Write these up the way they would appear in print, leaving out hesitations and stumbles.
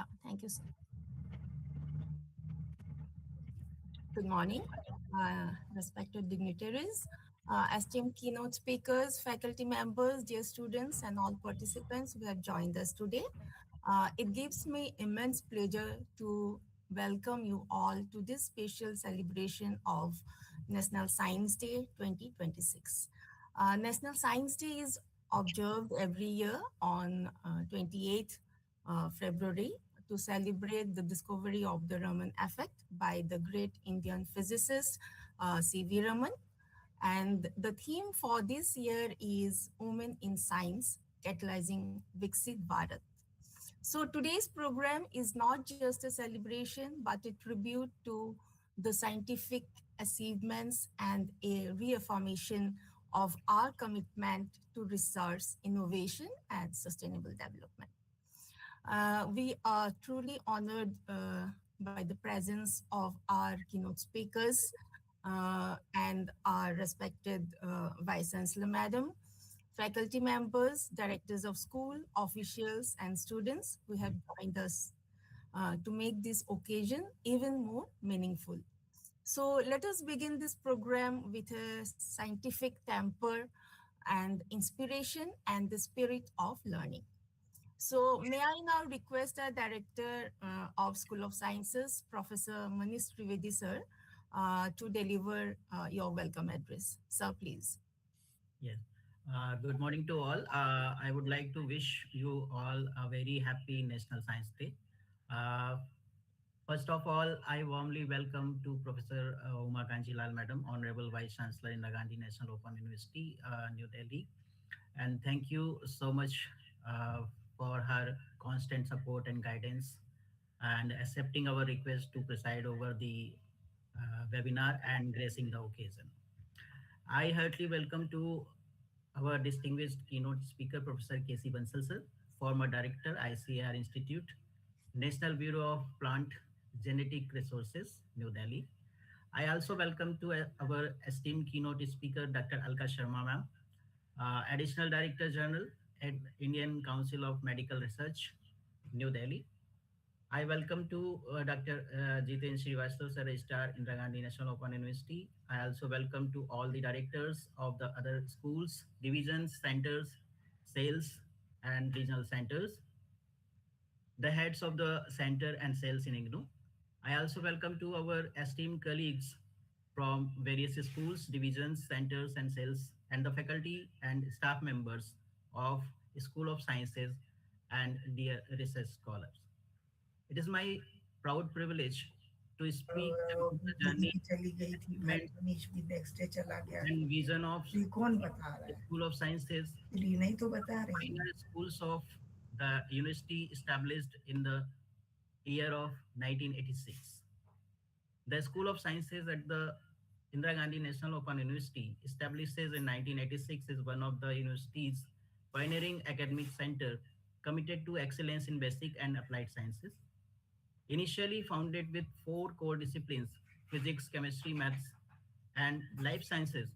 Yeah, thank you, sir. Good morning, respected dignitaries, esteemed keynote speakers, faculty members, dear students, and all participants who have joined us today. It gives me immense pleasure to welcome you all to this special celebration of National Science Day 2026. National Science Day is observed every year on 28th February to celebrate the discovery of the Raman effect by the great Indian physicist C.V. Raman. And the theme for this year is Women in Science, Catalyzing Viksit Bharat. So today's program is not just a celebration, but a tribute to the scientific achievements and a reaffirmation of our commitment to research, innovation, and sustainable development. We are truly honored by the presence of our keynote speakers and our respected Vice Chancellor Madam, faculty members, directors of school, officials, and students who have joined us to make this occasion even more meaningful. So let us begin this program with a scientific temper and inspiration and the spirit of learning. So may I now request our Director of School of Sciences, Professor Manish Trivedi, sir, to deliver your welcome address. Sir, please. Yes. Good morning to all. I would like to wish you all a very happy National Science Day. Uh, First of all, I warmly welcome to Professor Uma Kanji Lal Madam, Honorable Vice Chancellor Indira Gandhi National Open University, New Delhi. And thank you so much for her constant support and guidance and accepting our request to preside over the webinar and gracing the occasion. I heartily welcome to our distinguished keynote speaker, Professor K.C. Bansal, sir, former director, ICAR Institute, National Bureau of Plant Genetic Resources, New Delhi. I also welcome to our esteemed keynote speaker, Dr. Alka Sharma, ma'am, Additional Director General at Indian Council of Medical Research, New Delhi. I welcome to Dr. Jiten Srivastava, Sir, Registrar, Indira Gandhi National Open University. I also welcome to all the directors of the other schools, divisions, centers, sales, and regional centers, the heads of the center and sales in IGNOU. I also welcome to our esteemed colleagues from various schools, divisions, centers, and sales, and the faculty and staff members of School of Sciences and dear research scholars. It is my proud privilege to speak about the journey, achievement, and vision of School of Sciences, pioneer schools of the university established in the year of 1986. The School of Sciences at the Indira Gandhi National Open University, establishes in 1986, is one of the university's pioneering academic center committed to excellence in basic and applied sciences. Initially founded with four core disciplines, physics, chemistry, maths, and life sciences,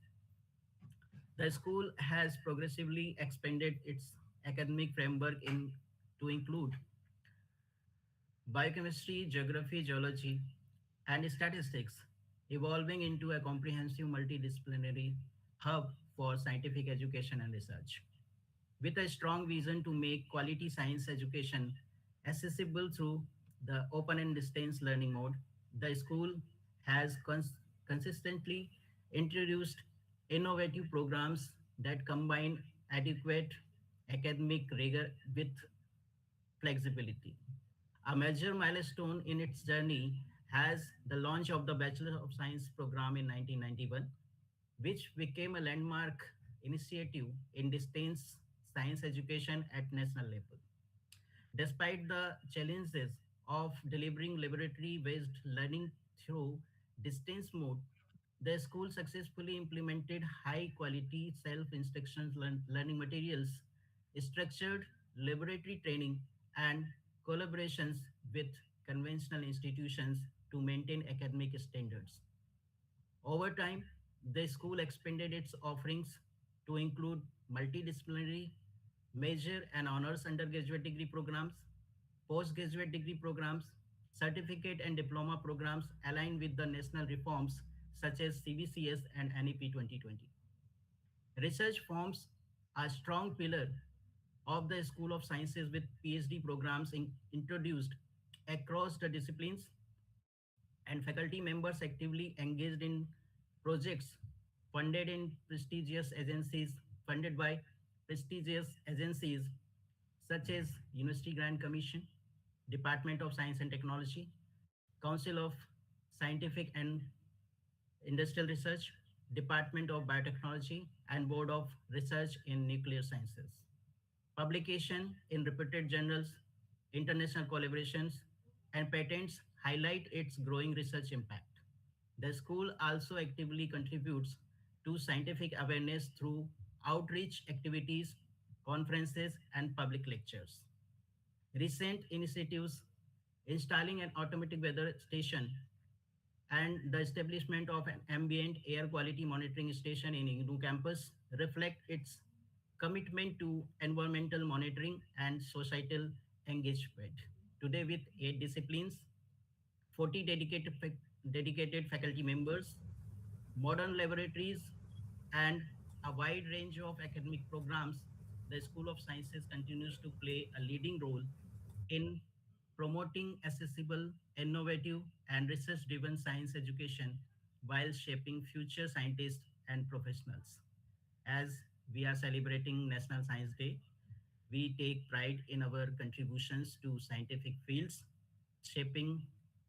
the school has progressively expanded its academic framework to include biochemistry, geography, geology, and statistics, evolving into a comprehensive multidisciplinary hub for scientific education and research. With a strong vision to make quality science education accessible through the open and distance learning mode, the school has consistently introduced innovative programs that combine adequate academic rigor with flexibility. A major milestone in its journey has the launch of the Bachelor of Science program in 1991, which became a landmark initiative in distance science education at national level. Despite the challenges of delivering laboratory-based learning through distance mode, the school successfully implemented high-quality self-instruction learning materials, structured laboratory training, and collaborations with conventional institutions to maintain academic standards. Over time, the school expanded its offerings to include multidisciplinary, major and honors undergraduate degree programs, postgraduate degree programs, certificate and diploma programs align with the national reforms such as CBCS and NEP 2020. Research forms a strong pillar of the School of Sciences with PhD programs introduced across the disciplines and faculty members actively engaged in projects funded in prestigious agencies funded by prestigious agencies such as University Grant Commission, Department of Science and Technology, Council of Scientific and Industrial Research, Department of Biotechnology, and Board of Research in Nuclear Sciences. Publication in reputed journals, international collaborations, and patents highlight its growing research impact. The school also actively contributes to scientific awareness through outreach activities, conferences, and public lectures. Recent initiatives installing an automatic weather station and the establishment of an ambient air quality monitoring station in IGNOU campus reflect its commitment to environmental monitoring and societal engagement. Today, with 8 disciplines, 40 dedicated faculty members, modern laboratories, and a wide range of academic programs, the School of Sciences continues to play a leading role in promoting accessible, innovative, and research driven science education while shaping future scientists and professionals. As we are celebrating National Science Day, we take pride in our contributions to scientific fields, shaping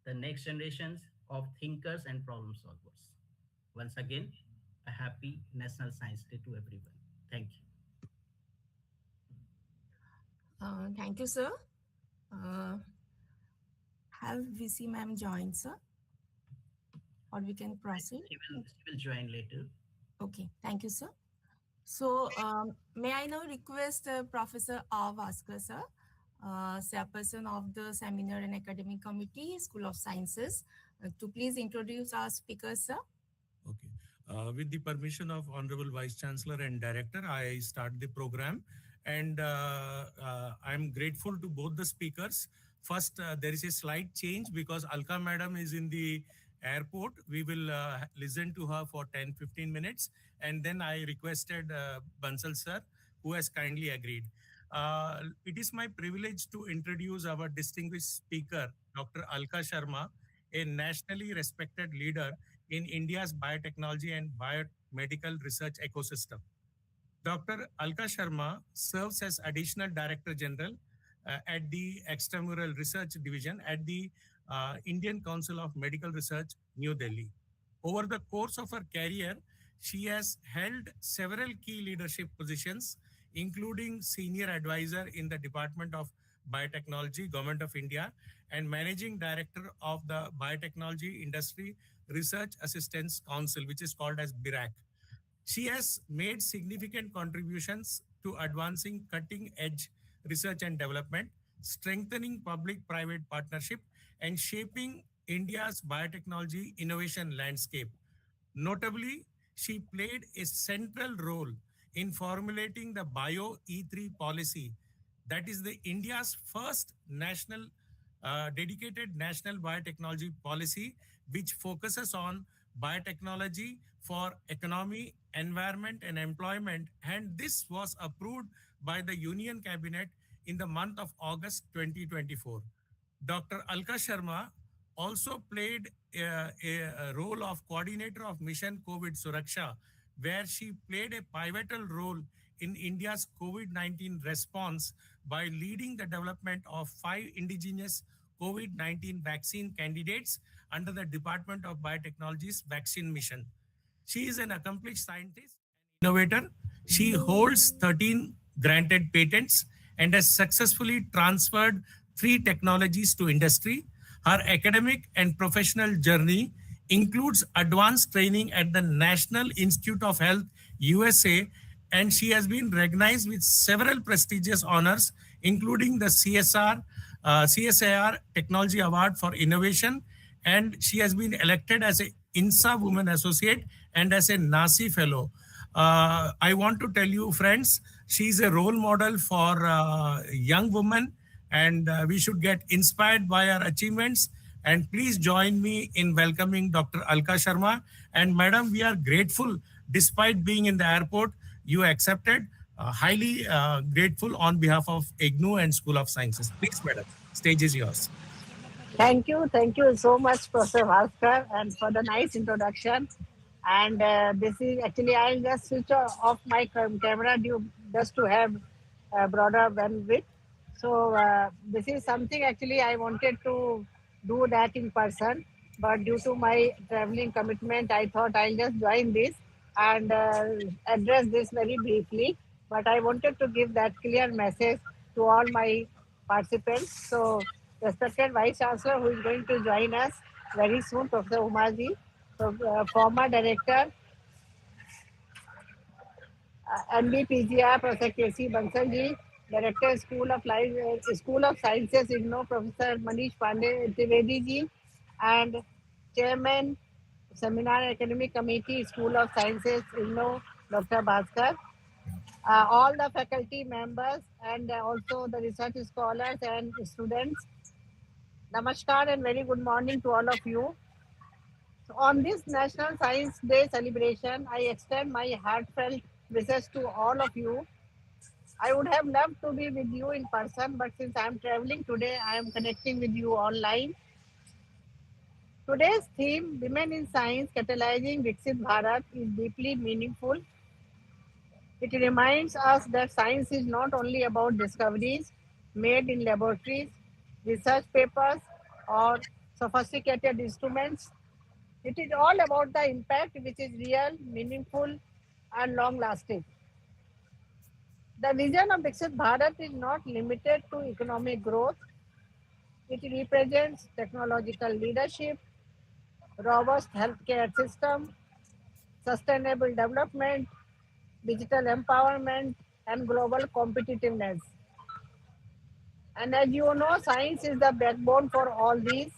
the next generations of thinkers and problem solvers. Once again, a happy National Science Day to everyone. Thank you. Thank you, sir. Uh, have VC ma'am joined, sir? Or we can proceed? She will join later. Okay, thank you, sir. So, may I now request Professor R. Vaskar, sir, chairperson of the Seminar and Academic Committee, School of Sciences, to please introduce our speakers, sir. Okay. With the permission of Honorable Vice Chancellor and Director, I start the program. And I'm grateful to both the speakers. First, there is a slight change because Alka Madam is in the airport. We will listen to her for 10-15 minutes. And then I requested Bansal sir, who has kindly agreed. It is my privilege to introduce our distinguished speaker, Dr. Alka Sharma, a nationally respected leader in India's biotechnology and biomedical research ecosystem. Dr. Alka Sharma serves as Additional Director General at the Extramural Research Division at the Indian Council of Medical Research, New Delhi. Over the course of her career, she has held several key leadership positions, including Senior Advisor in the Department of Biotechnology, Government of India, and Managing Director of the Biotechnology Industry Research Assistance Council, which is called as BIRAC. She has made significant contributions to advancing cutting-edge research and development, strengthening public-private partnership, and shaping India's biotechnology innovation landscape. Notably, she played a central role in formulating the Bio E3 policy, that is the India's first national dedicated national biotechnology policy, which focuses on biotechnology for economy, environment, and employment. And this was approved by the Union Cabinet in the month of August 2024. Dr. Alka Sharma also played a role of coordinator of Mission COVID Suraksha, where she played a pivotal role in India's COVID-19 response by leading the development of 5 indigenous COVID-19 vaccine candidates under the Department of Biotechnology's vaccine mission. She is an accomplished scientist and innovator. She holds 13 granted patents and has successfully transferred 3 technologies to industry. Her academic and professional journey includes advanced training at the National Institute of Health, USA, and she has been recognized with several prestigious honors, including the CSIR Technology Award for Innovation, and she has been elected as a INSA Women Associate and as a NASI Fellow. I want to tell you, friends, she is a role model for young women and we should get inspired by our achievements. And please join me in welcoming Dr. Alka Sharma. And Madam, we are grateful, despite being in the airport, you accepted. Highly grateful on behalf of IGNOU and School of Sciences. Please, Madam, stage is yours. Thank you so much, Professor Bhaskar, and for the nice introduction. And this is actually, I'll just switch off my camera just to have broader bandwidth. So this is something actually I wanted to do that in person, but due to my traveling commitment, I thought I'll just join this and address this very briefly. But I wanted to give that clear message to all my participants. So, respected Vice Chancellor, who is going to join us very soon, Professor Umaji, so, former Director, NBPGI, Professor K.C. Bansal ji, Director, School of Sciences, IGNOU, Professor Manish Pandey Trivedi ji, and Chairman, Seminar Academic Committee, School of Sciences, IGNOU, Dr. Bhaskar, all the faculty members, and also the research scholars and students. Namaskar and very good morning to all of you. So on this National Science Day celebration, I extend my heartfelt wishes to all of you. I would have loved to be with you in person, but since I am traveling today, I am connecting with you online. Today's theme, Women in Science Catalyzing Viksit Bharat, is deeply meaningful. It reminds us that science is not only about discoveries made in laboratories, research papers, or sophisticated instruments. It is all about the impact which is real, meaningful, and long lasting. The vision of Viksit Bharat is not limited to economic growth. It represents technological leadership, robust healthcare system, sustainable development, digital empowerment, and global competitiveness. And as you know, science is the backbone for all these,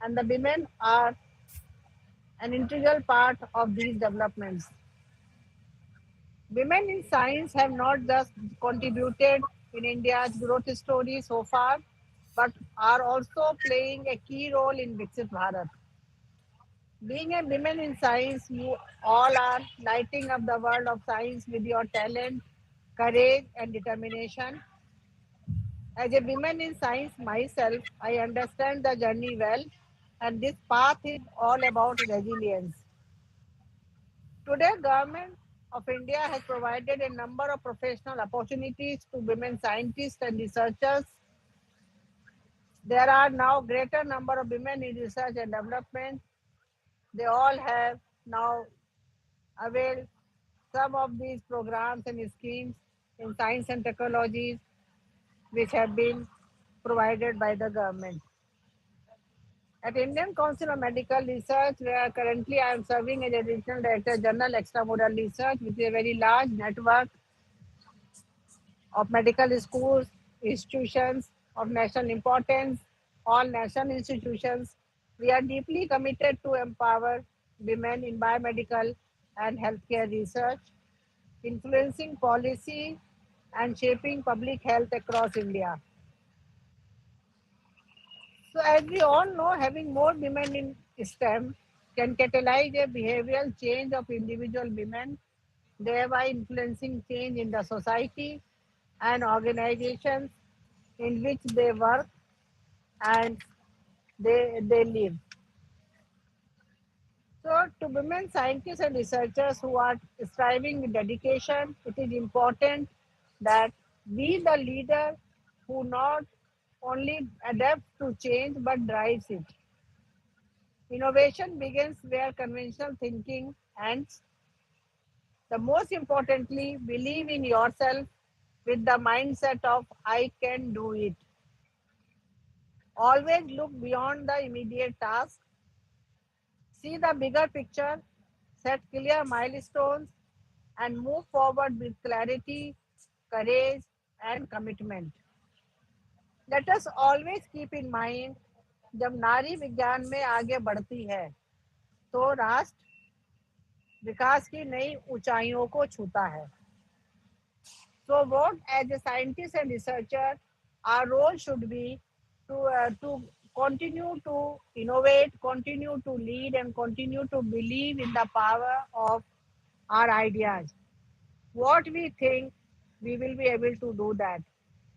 and the women are an integral part of these developments. Women in science have not just contributed in India's growth story so far, but are also playing a key role in Viksit Bharat. Being a woman in science, you all are lighting up the world of science with your talent, courage, and determination. As a woman in science myself, I understand the journey well, and this path is all about resilience. Today, Government of India has provided a number of professional opportunities to women scientists and researchers. There are now greater number of women in research and development. They all have now availed some of these programs and schemes in science and technologies which have been provided by the government. At Indian Council of Medical Research, where currently I am serving as Additional Director General Extramural Research, which is a very large network of medical schools, institutions of national importance, all national institutions. We are deeply committed to empower women in biomedical and healthcare research, influencing policy and shaping public health across India. So as we all know, having more women in STEM can catalyze a behavioral change of individual women, thereby influencing change in the society and organizations in which they work and they live. So to women scientists and researchers who are striving with dedication, it is important that we the leader who not only adapt to change but drives it. Innovation begins where conventional thinking ends. The most importantly, believe in yourself with the mindset of I can do it. Always look beyond the immediate task. See the bigger picture, set clear milestones, and move forward with clarity, courage, and commitment. Let us always keep in mind, जब नारी विज्ञान में आगे बढ़ती है तो राष्ट्र विकास की नई ऊंचाइयों को छूता है. So what as a scientist and researcher our role should be to continue to innovate, continue to lead, and continue to believe in the power of our ideas. What we think, we will be able to do that.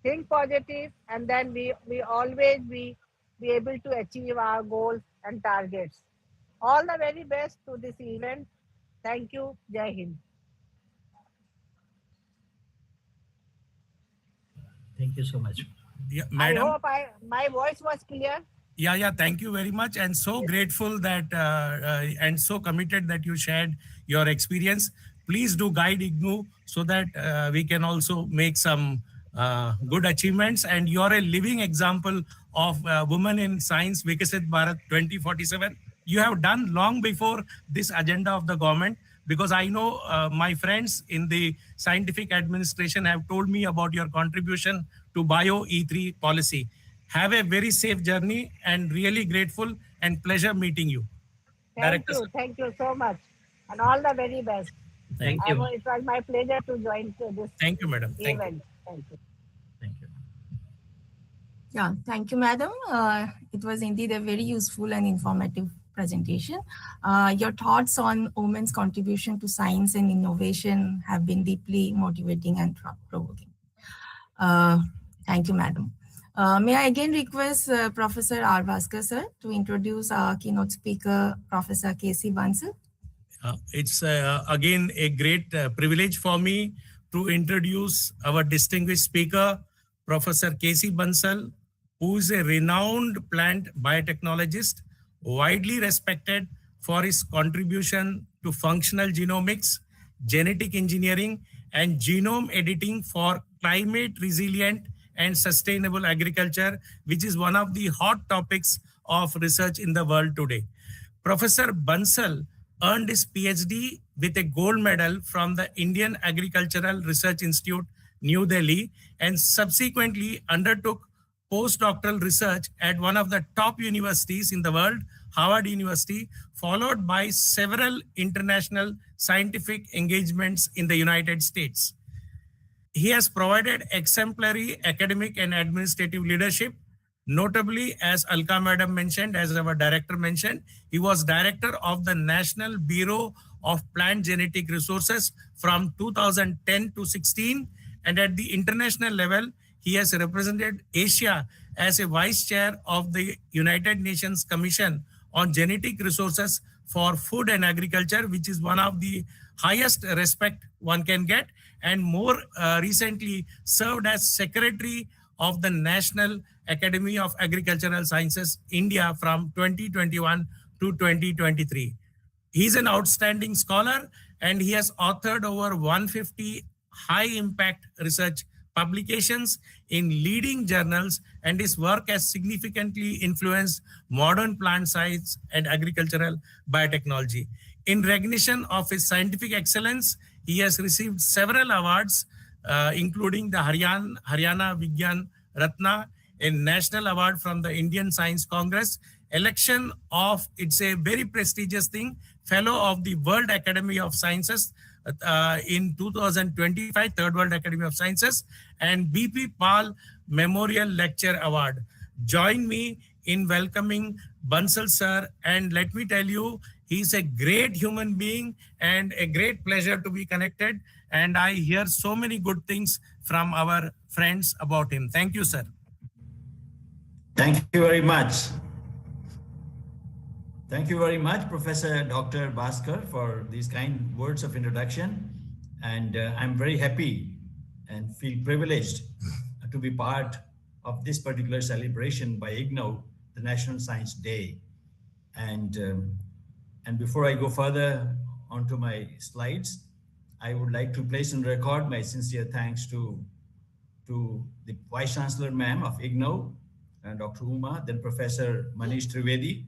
Think positive, and then we always be able to achieve our goals and targets. All the very best to this event. Thank you. Jai Hind. Thank you so much. Yeah, I madam. hope my voice was clear. Yeah. Thank you very much, and so grateful that and so committed that you shared your experience. Please do guide IGNOU so that we can also make some good achievements. And you are a living example of women in science, Vikasit Bharat 2047. You have done long before this agenda of the government, because I know my friends in the scientific administration have told me about your contribution to Bio E3 policy. Have a very safe journey, and really grateful and pleasure meeting you. Thank Director, you. sir. Thank you so much. And all the very best. Thank you. It was my pleasure to join this Thank you, madam. Thank you. event. Thank you. Thank you. Yeah, thank you, madam. It was indeed a very useful and informative presentation. Your thoughts on women's contribution to science and innovation have been deeply motivating and thought-provoking. Thank you, madam. May I again request Professor R. Bhaskar sir to introduce our keynote speaker, Professor K.C. Bansal. It's again a great privilege for me to introduce our distinguished speaker, Professor K.C. Bansal, who is a renowned plant biotechnologist, widely respected for his contribution to functional genomics, genetic engineering, and genome editing for climate resilient and sustainable agriculture, which is one of the hot topics of research in the world today. Professor Bansal earned his PhD with a gold medal from the Indian Agricultural Research Institute, New Delhi, and subsequently undertook postdoctoral research at one of the top universities in the world, Harvard University, followed by several international scientific engagements in the United States. He has provided exemplary academic and administrative leadership. Notably, as Alka Madam mentioned, as our director mentioned, he was director of the National Bureau of Plant Genetic Resources from 2010 to 16. And at the international level, he has represented Asia as a vice chair of the United Nations Commission on Genetic Resources for Food and Agriculture, which is one of the highest respect one can get. And more recently served as secretary of the National Academy of Agricultural Sciences, India from 2021 to 2023. He's an outstanding scholar, and he has authored over 150 high impact research publications in leading journals, and his work has significantly influenced modern plant science and agricultural biotechnology. In recognition of his scientific excellence, he has received several awards, including the Haryana Vigyan Ratna, a national award from the Indian Science Congress, election of, it's a very prestigious thing, Fellow of the World Academy of Sciences in 2025, Third World Academy of Sciences, and BP Pal Memorial Lecture Award. Join me in welcoming Bansal sir, and let me tell you, he's a great human being and a great pleasure to be connected. And I hear so many good things from our friends about him. Thank you, sir. Thank you very much. Thank you very much, Professor Dr. Bhaskar, for these kind words of introduction. And I'm very happy and feel privileged to be part of this particular celebration by IGNOU, the National Science Day. And before I go further onto my slides, I would like to place on record my sincere thanks to the Vice Chancellor Ma'am of IGNOU, Dr. Uma, then Professor Manish Trivedi,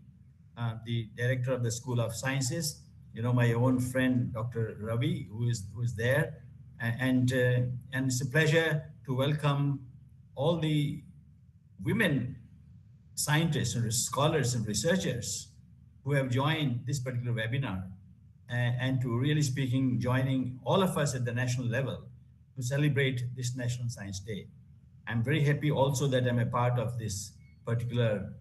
the Director of the School of Sciences, my own friend, Dr. Ravi, who is there. And it's a pleasure to welcome all the women scientists and scholars and researchers who have joined this particular webinar, and to really speaking, joining all of us at the national level to celebrate this National Science Day. I'm very happy also that I'm a part of this particular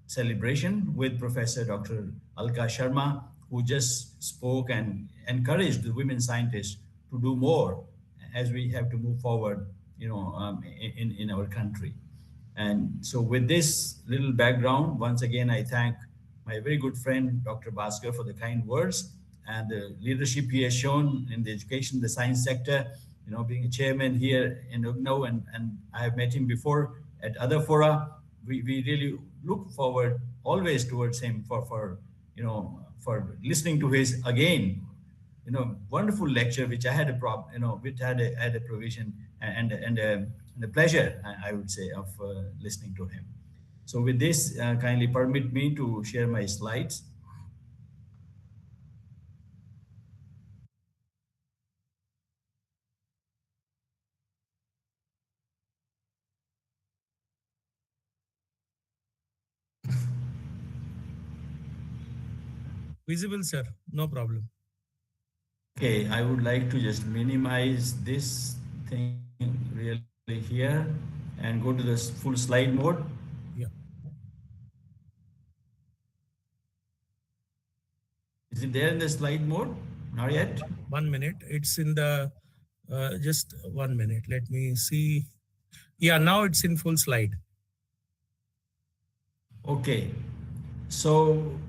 celebration with Professor Dr. Alka Sharma, who just spoke and encouraged the women scientists to do more as we have to move forward, in our country. And so with this little background, once again, I thank my very good friend, Dr. Bhaskar, for the kind words and the leadership he has shown in the education, the science sector, being a chairman here in UGNO, and I have met him before at other fora. We really look forward always towards him for listening to his, again, wonderful lecture, which I had a provision and a pleasure, I would say, of listening to him. So with this, kindly permit me to share my slides. Visible, sir. No problem. Okay, I would like to just minimize this thing really here and go to the full slide mode. Yeah. Is it there in the slide mode? Not yet? 1 minute. It's in the, just 1 minute. Let me see. Yeah, now it's in full slide. Okay. So,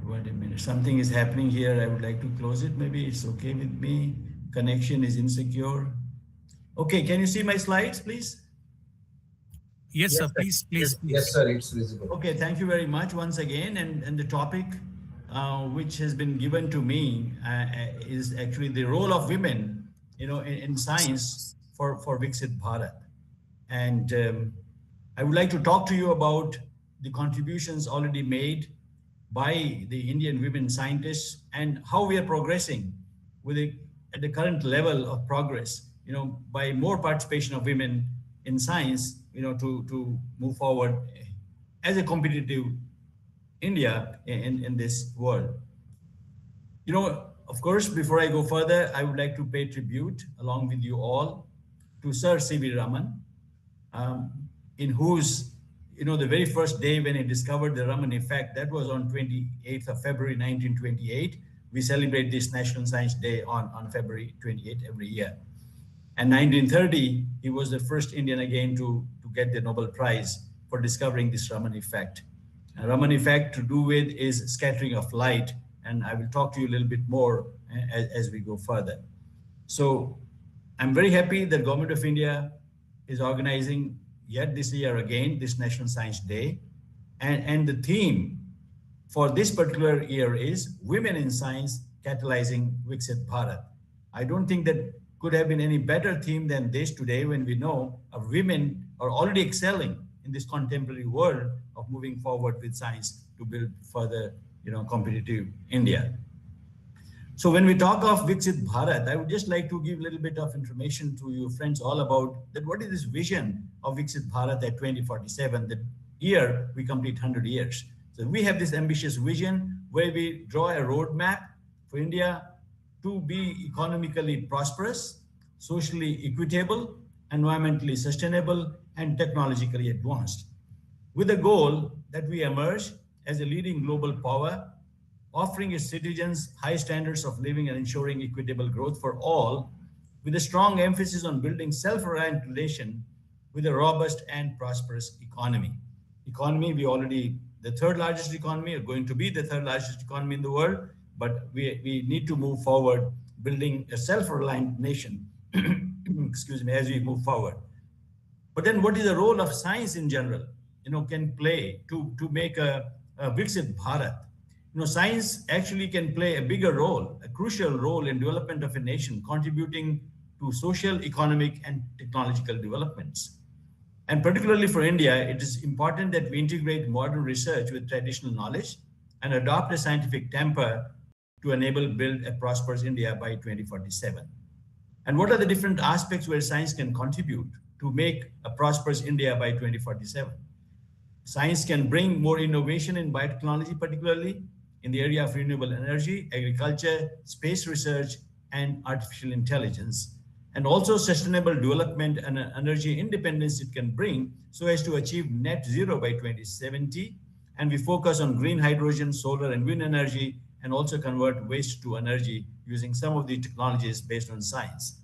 wait a minute. Something is happening here. I would like to close it. Maybe it's okay with me. Connection is insecure. Okay, can you see my slides, please? Yes, sir. Please. Yes, sir. It's visible. Okay, thank you very much once again. And the topic which has been given to me is actually the role of women, in science for Viksit Bharat. And I would like to talk to you about the contributions already made by the Indian women scientists and how we are progressing at the current level of progress, by more participation of women in science, to move forward as a competitive India in this world. Of course, before I go further, I would like to pay tribute along with you all to Sir C.V. Raman, in whose, the very first day when he discovered the Raman effect, that was on 28th of February, 1928. We celebrate this National Science Day on February 28 every year. And 1930, he was the first Indian again to get the Nobel Prize for discovering this Raman effect. And Raman effect to do with is scattering of light. And I will talk to you a little bit more as we go further. So I'm very happy that Government of India is organizing yet this year again, this National Science Day. And the theme for this particular year is Women in Science Catalyzing Viksit Bharat. I don't think that could have been any better theme than this today, when we know women are already excelling in this contemporary world of moving forward with science to build further, competitive India. So when we talk of Viksit Bharat, I would just like to give a little bit of information to you friends all about that. What is this vision of Viksit Bharat at 2047, the year we complete 100 years. So we have this ambitious vision where we draw a roadmap for India to be economically prosperous, socially equitable, environmentally sustainable, and technologically advanced, with the goal that we emerge as a leading global power, offering its citizens high standards of living and ensuring equitable growth for all, with a strong emphasis on building self-reliant relation with a robust and prosperous economy. Economy, we already the third largest economy, are going to be the third largest economy in the world, but we need to move forward, building a self-reliant nation, excuse me, as we move forward. But then what is the role of science in general, can play to make a Viksit Bharat? Science actually can play a bigger role, a crucial role in development of a nation, contributing to social, economic, and technological developments. And particularly for India, it is important that we integrate modern research with traditional knowledge and adopt a scientific temper to enable build a prosperous India by 2047. And what are the different aspects where science can contribute to make a prosperous India by 2047? Science can bring more innovation in biotechnology, particularly in the area of renewable energy, agriculture, space research, and artificial intelligence. and also sustainable development and energy independence it can bring so as to achieve net zero by 2070. And we focus on green hydrogen, solar and wind energy, and also convert waste to energy using some of the technologies based on science.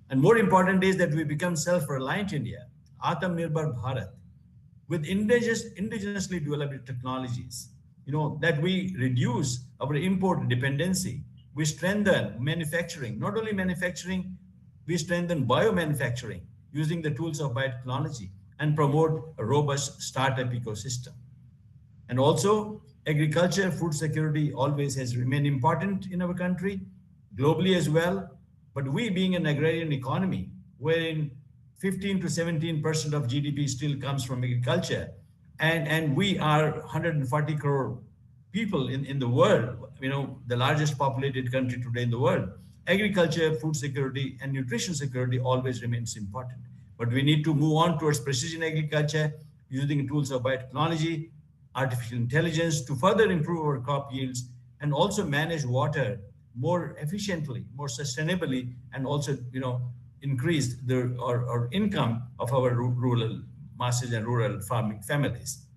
And more important is that we become self-reliant India, Atmanirbhar Bharat, with indigenously developed technologies, that we reduce our import dependency. We strengthen manufacturing, not only manufacturing, we strengthen biomanufacturing using the tools of biotechnology and promote a robust startup ecosystem. And also agriculture, food security always has remained important in our country, globally as well. But we being an agrarian economy, wherein 15 to 17% of GDP still comes from agriculture, and we are 140 crore people in the world, the largest populated country today in the world. Agriculture, food security, and nutrition security always remains important. But we need to move on towards precision agriculture using tools of biotechnology, artificial intelligence to further improve our crop yields and also manage water more efficiently, more sustainably, and also, increase our income of our rural masses and rural farming families.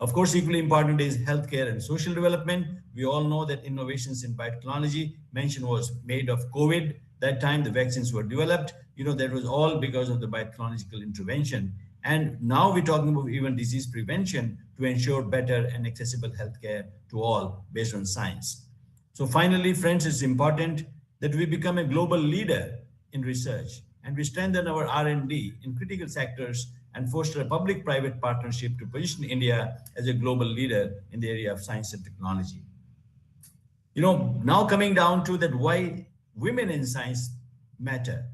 Of course, equally important is healthcare and social development. We all know that innovations in biotechnology, mention was made of COVID. That time the vaccines were developed, that was all because of the biotechnological intervention. And now we're talking about even disease prevention to ensure better and accessible healthcare to all based on science. So finally, friends, it's important that we become a global leader in research and we strengthen our R&D in critical sectors and foster a public-private partnership to position India as a global leader in the area of science and technology. Now coming down to that, why women in science matter.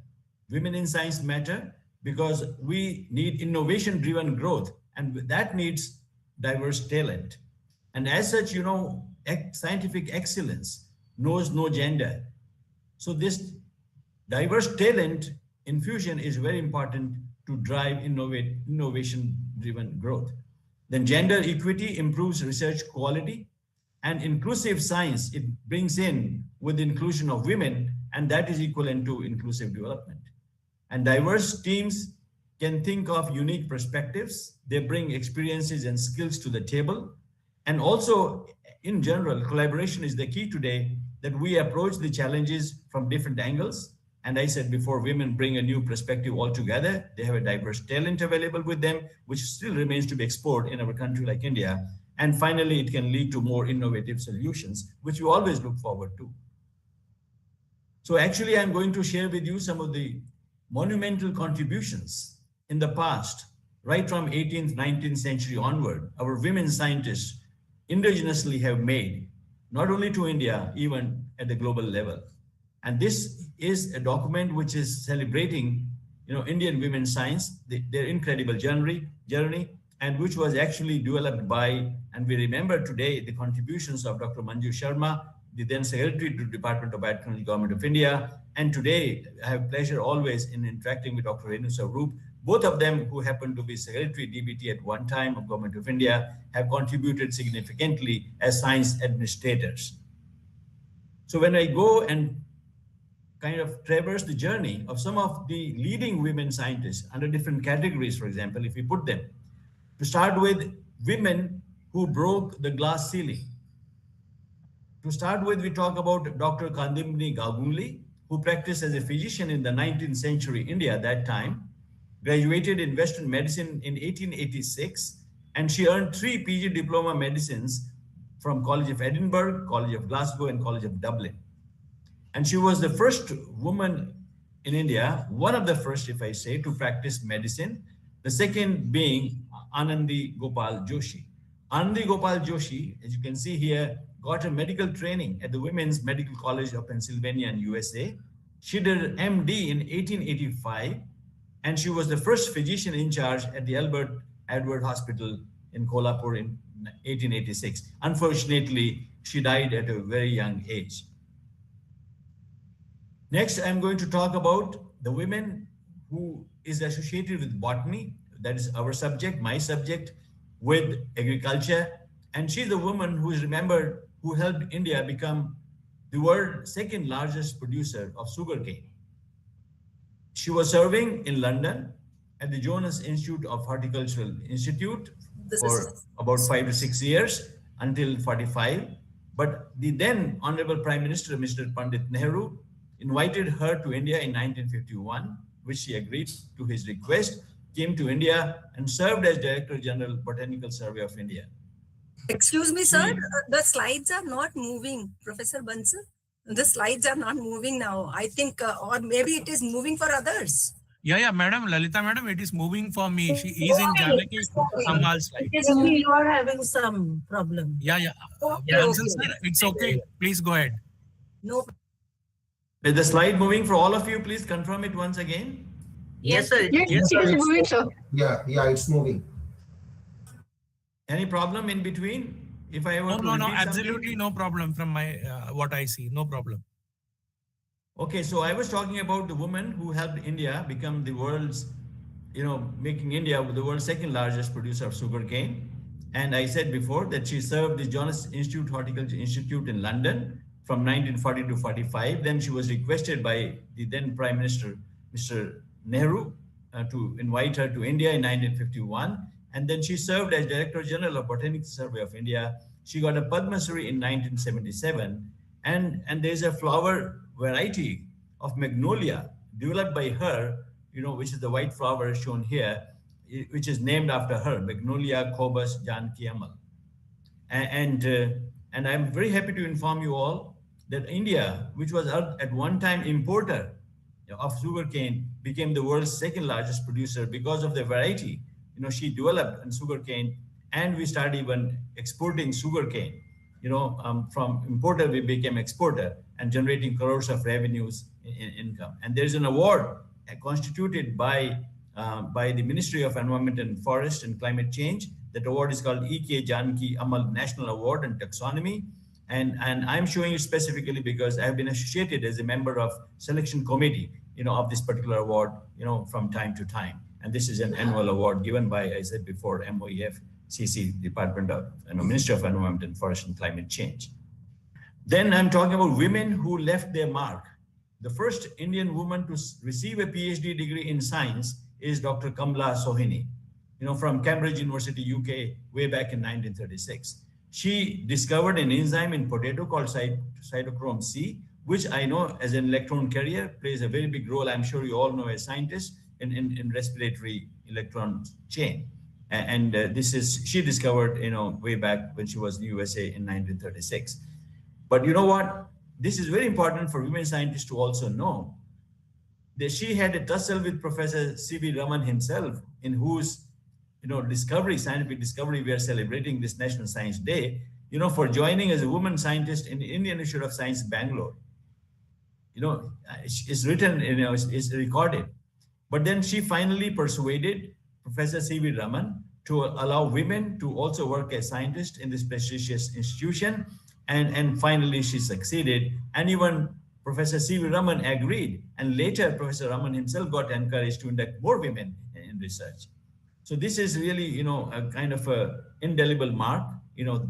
Women in science matter because we need innovation-driven growth, and that needs diverse talent. And as such, scientific excellence knows no gender. So this diverse talent infusion is very important to drive innovation-driven growth. Then gender equity improves research quality, and inclusive science, it brings in with the inclusion of women, and that is equivalent to inclusive development. And diverse teams can think of unique perspectives. They bring experiences and skills to the table. And also, in general, collaboration is the key today, that we approach the challenges from different angles. And I said before, women bring a new perspective altogether. They have a diverse talent available with them, which still remains to be explored in our country like India. And finally, it can lead to more innovative solutions, which we always look forward to. So actually, I'm going to share with you some of the monumental contributions in the past, right from 18th, 19th century onward, our women scientists indigenously have made, not only to India, even at the global level. And this is a document which is celebrating, Indian women science, their incredible journey, and which was actually developed by, and we remember today the contributions of Dr. Manju Sharma, the then Secretary to the Department of Biotechnology, Government of India. And today I have pleasure always in interacting with Dr. Renu Swaroop. Both of them, who happen to be Secretary DBT at one time of Government of India, have contributed significantly as science administrators. So when I go and kind of traverse the journey of some of the leading women scientists under different categories, for example, if we put them, to start with women who broke the glass ceiling. To start with, we talk about Dr. Kandimini Gagunli, who practiced as a physician in the 19th century India at that time, graduated in Western medicine in 1886, and she earned 3 PG diploma medicines from College of Edinburgh, College of Glasgow, and College of Dublin. And she was the first woman in India, one of the first, if I say, to practice medicine, the second being Anandi Gopal Joshi. Anandi Gopal Joshi, as you can see here, got a medical training at the Women's Medical College of Pennsylvania in USA. She did an MD in 1885, and she was the first physician in charge at the Albert Edward Hospital in Kolhapur in 1886. Unfortunately, she died at a very young age. Next, I'm going to talk about the women who is associated with botany. That is our subject, my subject, with agriculture. And she's the woman who is remembered, who helped India become the world's second largest producer of sugarcane. She was serving in London at the Jonas Institute of Horticultural Institute for about 5 to 6 years until 45. But the then Honorable Prime Minister, Mr. Pandit Nehru, invited her to India in 1951, which she agreed to his request, came to India and served as Director General, Botanical Survey of India. Excuse me, sir, the slides are not moving, Professor Bansal. The slides are not moving now. I think, or maybe it is moving for others. Yeah, madam, Lalita madam, it is moving for me. She is in Janaki Sammal slide. It is only you are having some problem. Yeah. Okay. Sir, it's okay. Please go ahead. No. Is the slide moving for all of you? Please confirm it once again. Yes, sir. Yes, sir, it's moving, sir. Yeah, it's moving. Any problem in between? If I were to No, repeat absolutely something? no problem from my what I see. No problem. Okay, so I was talking about the woman who helped India become the world's, making India the world's second largest producer of sugarcane. And I said before that she served the Jonas Institute Horticulture Institute in London from 1940 to 45. Then she was requested by the then Prime Minister, Mr. Nehru, to invite her to India in 1951. And then she served as Director General of Botanical Survey of India. She got a Padma Shri in 1977. And there's a flower variety of magnolia developed by her, which is the white flower shown here, which is named after her, Magnolia Cobus Janaki Amal. And I'm very happy to inform you all that India, which was at one time importer of sugarcane, became the world's second largest producer because of the variety she developed in sugarcane, and we started even exporting sugarcane. From importer we became exporter and generating crores of revenues in income. And there's an award constituted by the Ministry of Environment and Forest and Climate Change. That award is called E.K. Janaki Amal National Award in Taxonomy. And I'm showing you specifically because I've been associated as a member of selection committee, of this particular award, from time to time. And this is an annual award given by, I said before, MOEF, CC, Department of, Ministry of Environment and Forest and Climate Change. Then I'm talking about women who left their mark. The first Indian woman to receive a PhD degree in science is Dr. Kamla Sohini, from Cambridge University, UK, way back in 1936. She discovered an enzyme in potato called cytochrome C, which I know as an electron carrier plays a very big role. I'm sure you all know as scientists in respiratory electron chain. And she discovered, way back when she was in the USA in 1936. But you know what? This is very important for women scientists to also know that she had a tussle with Professor C.V. Raman himself, in whose, scientific discovery, we are celebrating this National Science Day, for joining as a woman scientist in the Indian Institute of Science, Bangalore. It's written, it's recorded. But then she finally persuaded Professor C.V. Raman to allow women to also work as scientists in this prestigious institution. And finally, she succeeded. And even Professor C.V. Raman agreed. And later, Professor Raman himself got encouraged to induct more women in research. So this is really, a kind of a indelible mark,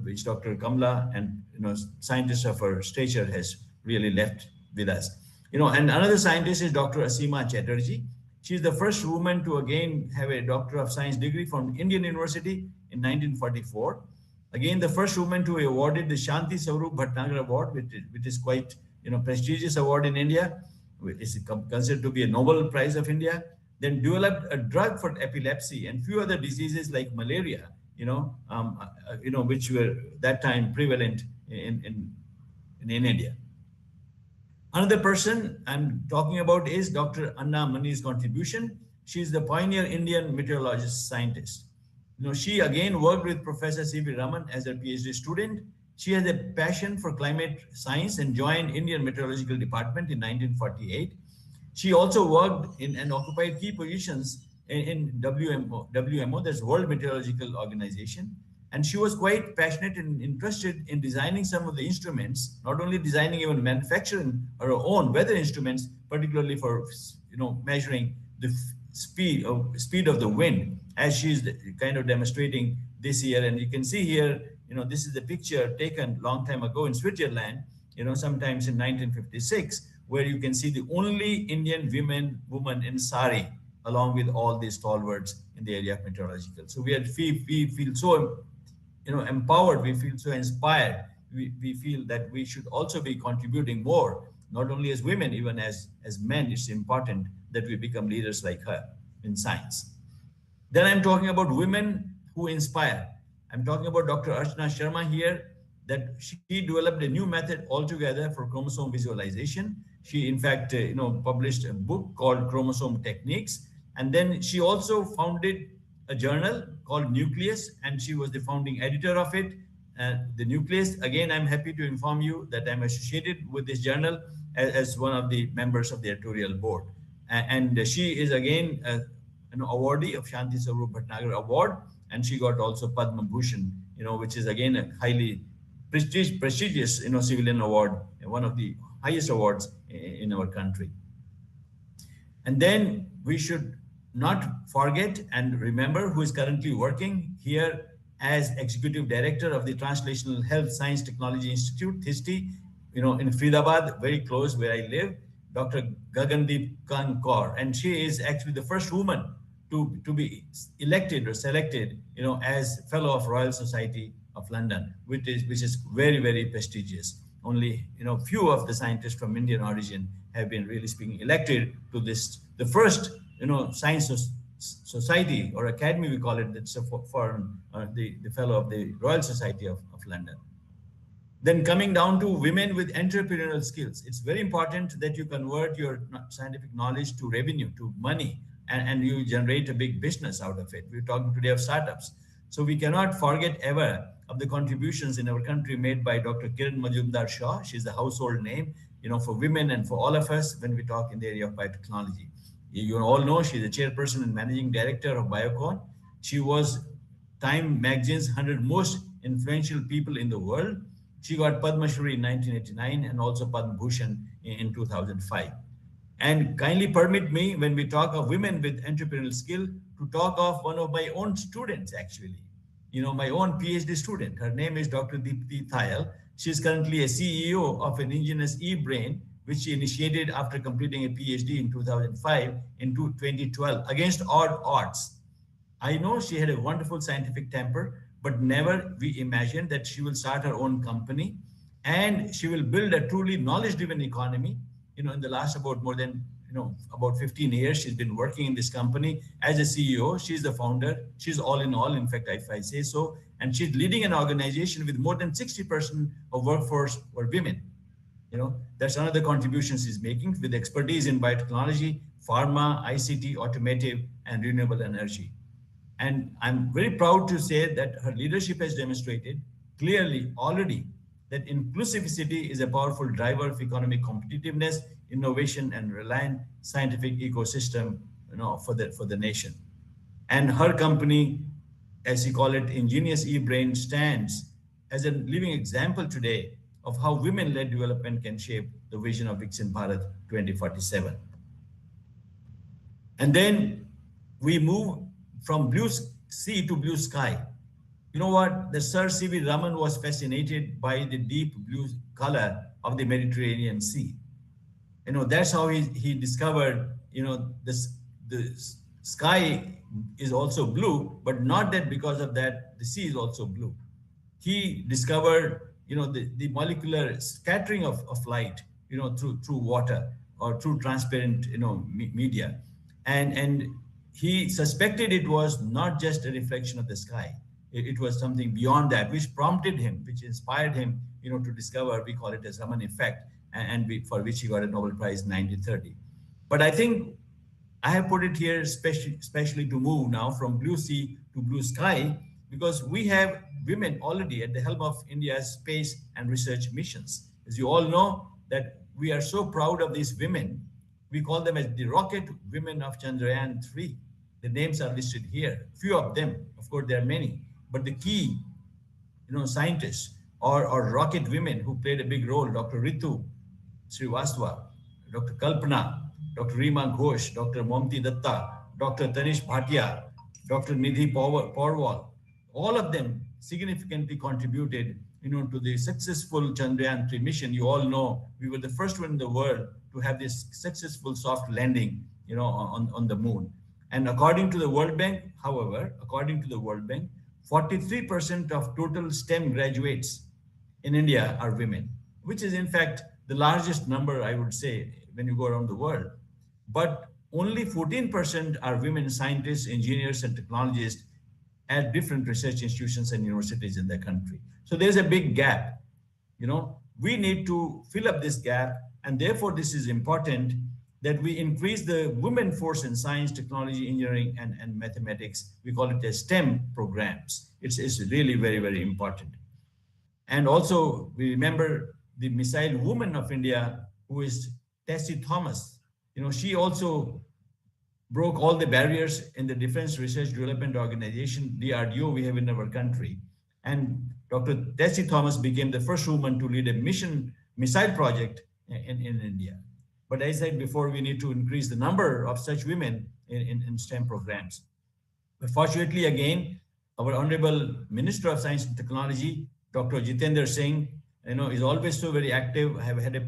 which Dr. Kamla and, scientists of her stature has really left with us. And another scientist is Dr. Asima Chatterjee. She's the first woman to again have a Doctor of Science degree from Indian University in 1944. Again, the first woman to be awarded the Shanti Swarup Bhatnagar Award, which is quite, prestigious award in India. It's considered to be a Nobel Prize of India. Then developed a drug for epilepsy and few other diseases like malaria, which were that time prevalent in India. Another person I'm talking about is Dr. Anna Mani's contribution. She's the pioneer Indian meteorologist scientist. She again worked with Professor C.V. Raman as a PhD student. She has a passion for climate science and joined Indian Meteorological Department in 1948. She also worked in and occupied key positions in WMO, that's World Meteorological Organization. And she was quite passionate and interested in designing some of the instruments, not only designing, even manufacturing her own weather instruments, particularly for measuring the speed of the wind, as she's kind of demonstrating this year. And you can see here, this is the picture taken long time ago in Switzerland, sometimes in 1956, where you can see the only Indian woman in sari, along with all these stalwarts in the area of meteorological. So we feel so, empowered. We feel so inspired. We feel that we should also be contributing more, not only as women, even as men. It's important that we become leaders like her in science. Then I'm talking about women who inspire. I'm talking about Dr. Archana Sharma here, that she developed a new method altogether for chromosome visualization. She, in fact, published a book called Chromosome Techniques. And then she also founded a journal called Nucleus, and she was the founding editor of it. The Nucleus, again, I'm happy to inform you that I'm associated with this journal as one of the members of the editorial board. And she is, again, an awardee of Shanti Swarup Bhatnagar Award, and she got also Padma Bhushan, which is, again, a highly prestigious, civilian award, one of the highest awards in our country. And then we should not forget and remember who is currently working here as executive director of the Translational Health Science Technology Institute, THISTI, in Faridabad, very close where I live, Dr. Gagandeep Kaur. And she is actually the first woman to be elected or selected, as fellow of Royal Society of London, which is very, very prestigious. Only, few of the scientists from Indian origin have been, really speaking, elected to this, the first, science society or academy, we call it, that's for the fellow of the Royal Society of London. Then coming down to women with entrepreneurial skills, it's very important that you convert your scientific knowledge to revenue, to money, and you generate a big business out of it. We're talking today of startups. So we cannot forget ever of the contributions in our country made by Dr. Kiran Majumdar-Shaw. She's the household name, for women and for all of us when we talk in the area of biotechnology. You all know she's the chairperson and managing director of Biocon. She was Time Magazine's 100 most influential people in the world. She got Padma Shri in 1989 and also Padma Bhushan in 2005. And kindly permit me, when we talk of women with entrepreneurial skill, to talk of one of my own students, actually. My own PhD student. Her name is Dr. Deepthi Thayal. She's currently a CEO of an ingenious e-brain, which she initiated after completing a PhD in 2005 into 2012 against odd odds. I know she had a wonderful scientific temper, but never we imagined that she will start her own company and she will build a truly knowledge-driven economy. In the last about more than, about 15 years, she's been working in this company as a CEO. She's the founder. She's all in all, in fact, if I say so. And she's leading an organization with more than 60% of workforce were women. That's another contribution she's making with expertise in biotechnology, pharma, ICT, automotive, and renewable energy. And I'm very proud to say that her leadership has demonstrated clearly already that inclusivity is a powerful driver of economic competitiveness, innovation, and reliant scientific ecosystem, for the nation. And her company, as you call it, Ingenious eBrain, stands as a living example today of how women-led development can shape the vision of Viksit Bharat 2047. And then we move from blue sea to blue sky. You know what? The Sir C.V. Raman was fascinated by the deep blue color of the Mediterranean Sea. That's how he discovered, the sky is also blue, but not that because of that, the sea is also blue. He discovered, the molecular scattering of light, through water or through transparent, media. And he suspected it was not just a reflection of the sky. It was something beyond that, which prompted him, which inspired him, to discover, we call it as Raman effect, and for which he got a Nobel Prize in 1930. But I think I have put it here especially to move now from blue sea to blue sky, because we have women already at the helm of India's space and research missions. As you all know, that we are so proud of these women. We call them as the rocket women of Chandrayaan-3. The names are listed here. Few of them, of course, there are many, but the key, scientists or rocket women who played a big role, Dr. Ritu Srivastava, Dr. Kalpana, Dr. Rima Ghosh, Dr. Momti Datta, Dr. Tanish Bhatia, Dr. Nidhi Porwal, all of them significantly contributed to the successful Chandrayaan-3 mission. You all know we were the first one in the world to have this successful soft landing, on the moon. And according to the World Bank, however, 43% of total STEM graduates in India are women, which is in fact the largest number, I would say, when you go around the world. But only 14% are women scientists, engineers, and technologists at different research institutions and universities in the country. So there's a big gap. We need to fill up this gap, and therefore this is important that we increase the women force in science, technology, engineering, and mathematics. We call it as STEM programs. It's really very, very important. And also we remember the missile woman of India, who is Tessie Thomas. She also broke all the barriers in the Defense Research Development Organization, DRDO, we have in our country. And Dr. Tessie Thomas became the first woman to lead a missile project in India. But as I said before, we need to increase the number of such women in STEM programs. But fortunately, again, our Honorable Minister of Science and Technology, Dr. Jitendra Singh, is always so very active. I have had a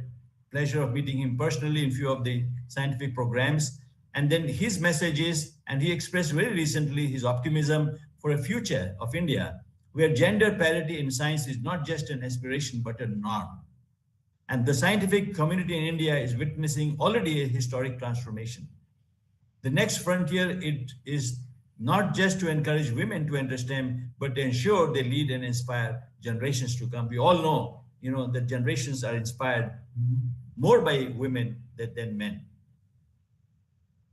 pleasure of meeting him personally in few of the scientific programs. And then his message is, and he expressed very recently his optimism for a future of India, where gender parity in science is not just an aspiration, but a norm. And the scientific community in India is witnessing already a historic transformation. The next frontier, it is not just to encourage women to enter STEM, but to ensure they lead and inspire generations to come. We all know, that generations are inspired more by women than men.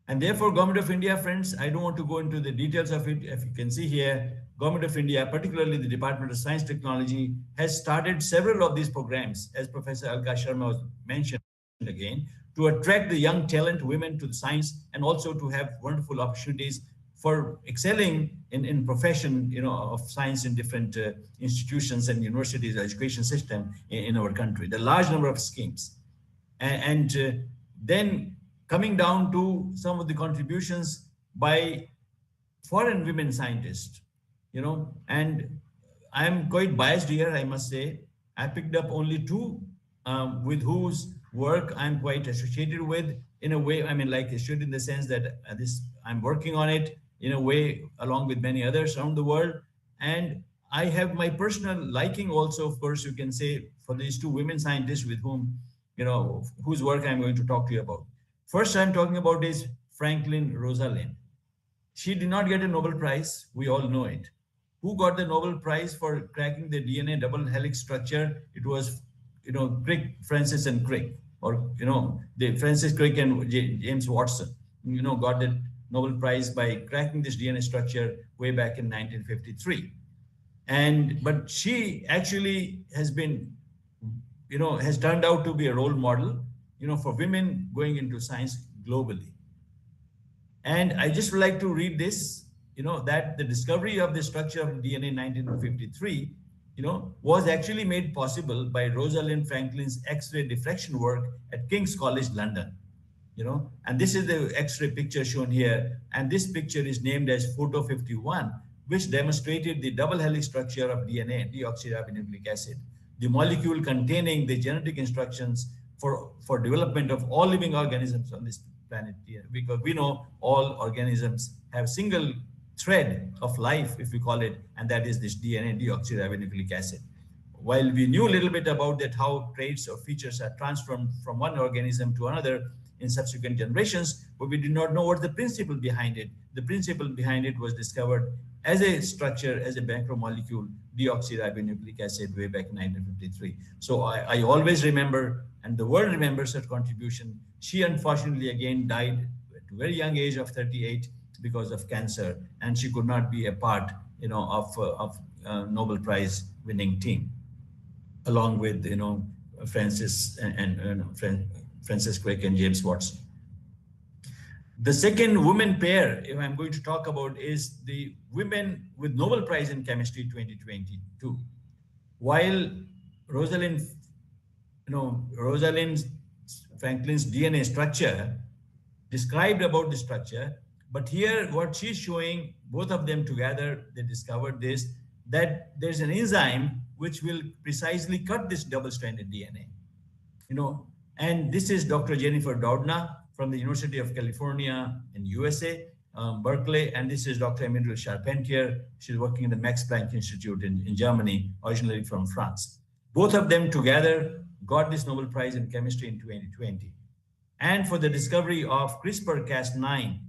And therefore, Government of India, friends, I don't want to go into the details of it. If you can see here, Government of India, particularly the Department of Science Technology, has started several of these programs, as Professor Alka Sharma was mentioned again, to attract the young talent, women to the science, and also to have wonderful opportunities for excelling in profession, of science in different institutions and universities, education system in our country. The large number of schemes. And then coming down to some of the contributions by foreign women scientists, and I'm quite biased here, I must say. I picked up only two with whose work I'm quite associated with, in a way, associated in the sense that I'm working on it in a way along with many others around the world. And I have my personal liking also, of course, you can say, for these two women scientists with whom, whose work I'm going to talk to you about. First I'm talking about is Franklin Rosalind. She did not get a Nobel Prize, we all know it. Who got the Nobel Prize for cracking the DNA double helix structure? It was, Crick, Francis and Crick, or, the Francis Crick and James Watson, got the Nobel Prize by cracking this DNA structure way back in 1953. But she actually has been, has turned out to be a role model, for women going into science globally. And I just would like to read this, that the discovery of the structure of DNA in 1953, was actually made possible by Rosalind Franklin's X-ray diffraction work at King's College, London. And this is the X-ray picture shown here. And this picture is named as Photo 51, which demonstrated the double helix structure of DNA, deoxyribonucleic acid, the molecule containing the genetic instructions for development of all living organisms on this planet here. Because we know all organisms have single thread of life, if we call it, and that is this DNA, deoxyribonucleic acid. While we knew a little bit about that, how traits or features are transformed from one organism to another in subsequent generations, but we did not know what the principle behind it. The principle behind it was discovered as a structure, as a macromolecule, deoxyribonucleic acid, way back in 1953. So I always remember, and the world remembers her contribution. She unfortunately again died at a very young age of 38 because of cancer, and she could not be a part, of Nobel Prize winning team, along with Francis Francis Crick and James Watson. The second women pair, if I'm going to talk about, is the women with Nobel Prize in Chemistry 2022. While Rosalind Franklin's DNA structure described about the structure, but here what she's showing, both of them together, they discovered this, that there's an enzyme which will precisely cut this double-stranded DNA. And this is Dr. Jennifer Doudna from the University of California in USA, Berkeley, and this is Dr. Emmanuelle Charpentier. She's working in the Max Planck Institute in Germany, originally from France. Both of them together got this Nobel Prize in Chemistry in 2020. And for the discovery of CRISPR-Cas9.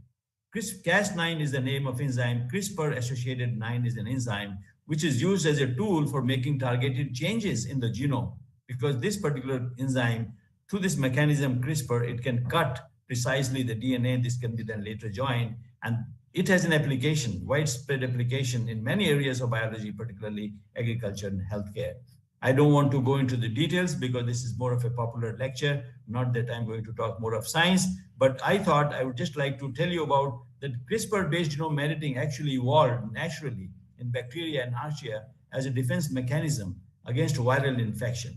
Cas9 is the name of enzyme. CRISPR-associated 9 is an enzyme which is used as a tool for making targeted changes in the genome, because this particular enzyme, through this mechanism CRISPR, it can cut precisely the DNA. This can be then later joined, and it has an application, widespread application in many areas of biology, particularly agriculture and healthcare. I don't want to go into the details because this is more of a popular lecture, not that I'm going to talk more of science, but I thought I would just like to tell you about that CRISPR-based genome editing actually evolved naturally in bacteria and archaea as a defense mechanism against viral infection.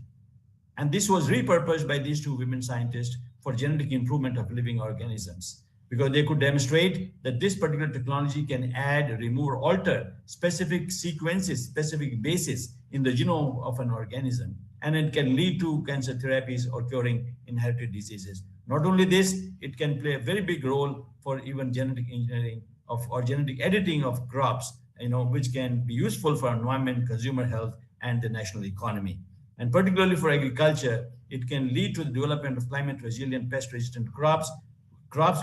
And this was repurposed by these two women scientists for genetic improvement of living organisms, because they could demonstrate that this particular technology can add, remove, or alter specific sequences, specific bases in the genome of an organism, and it can lead to cancer therapies or curing inherited diseases. Not only this, it can play a very big role for even genetic engineering or genetic editing of crops, which can be useful for environment, consumer health, and the national economy. And particularly for agriculture, it can lead to the development of climate-resilient, pest-resistant crops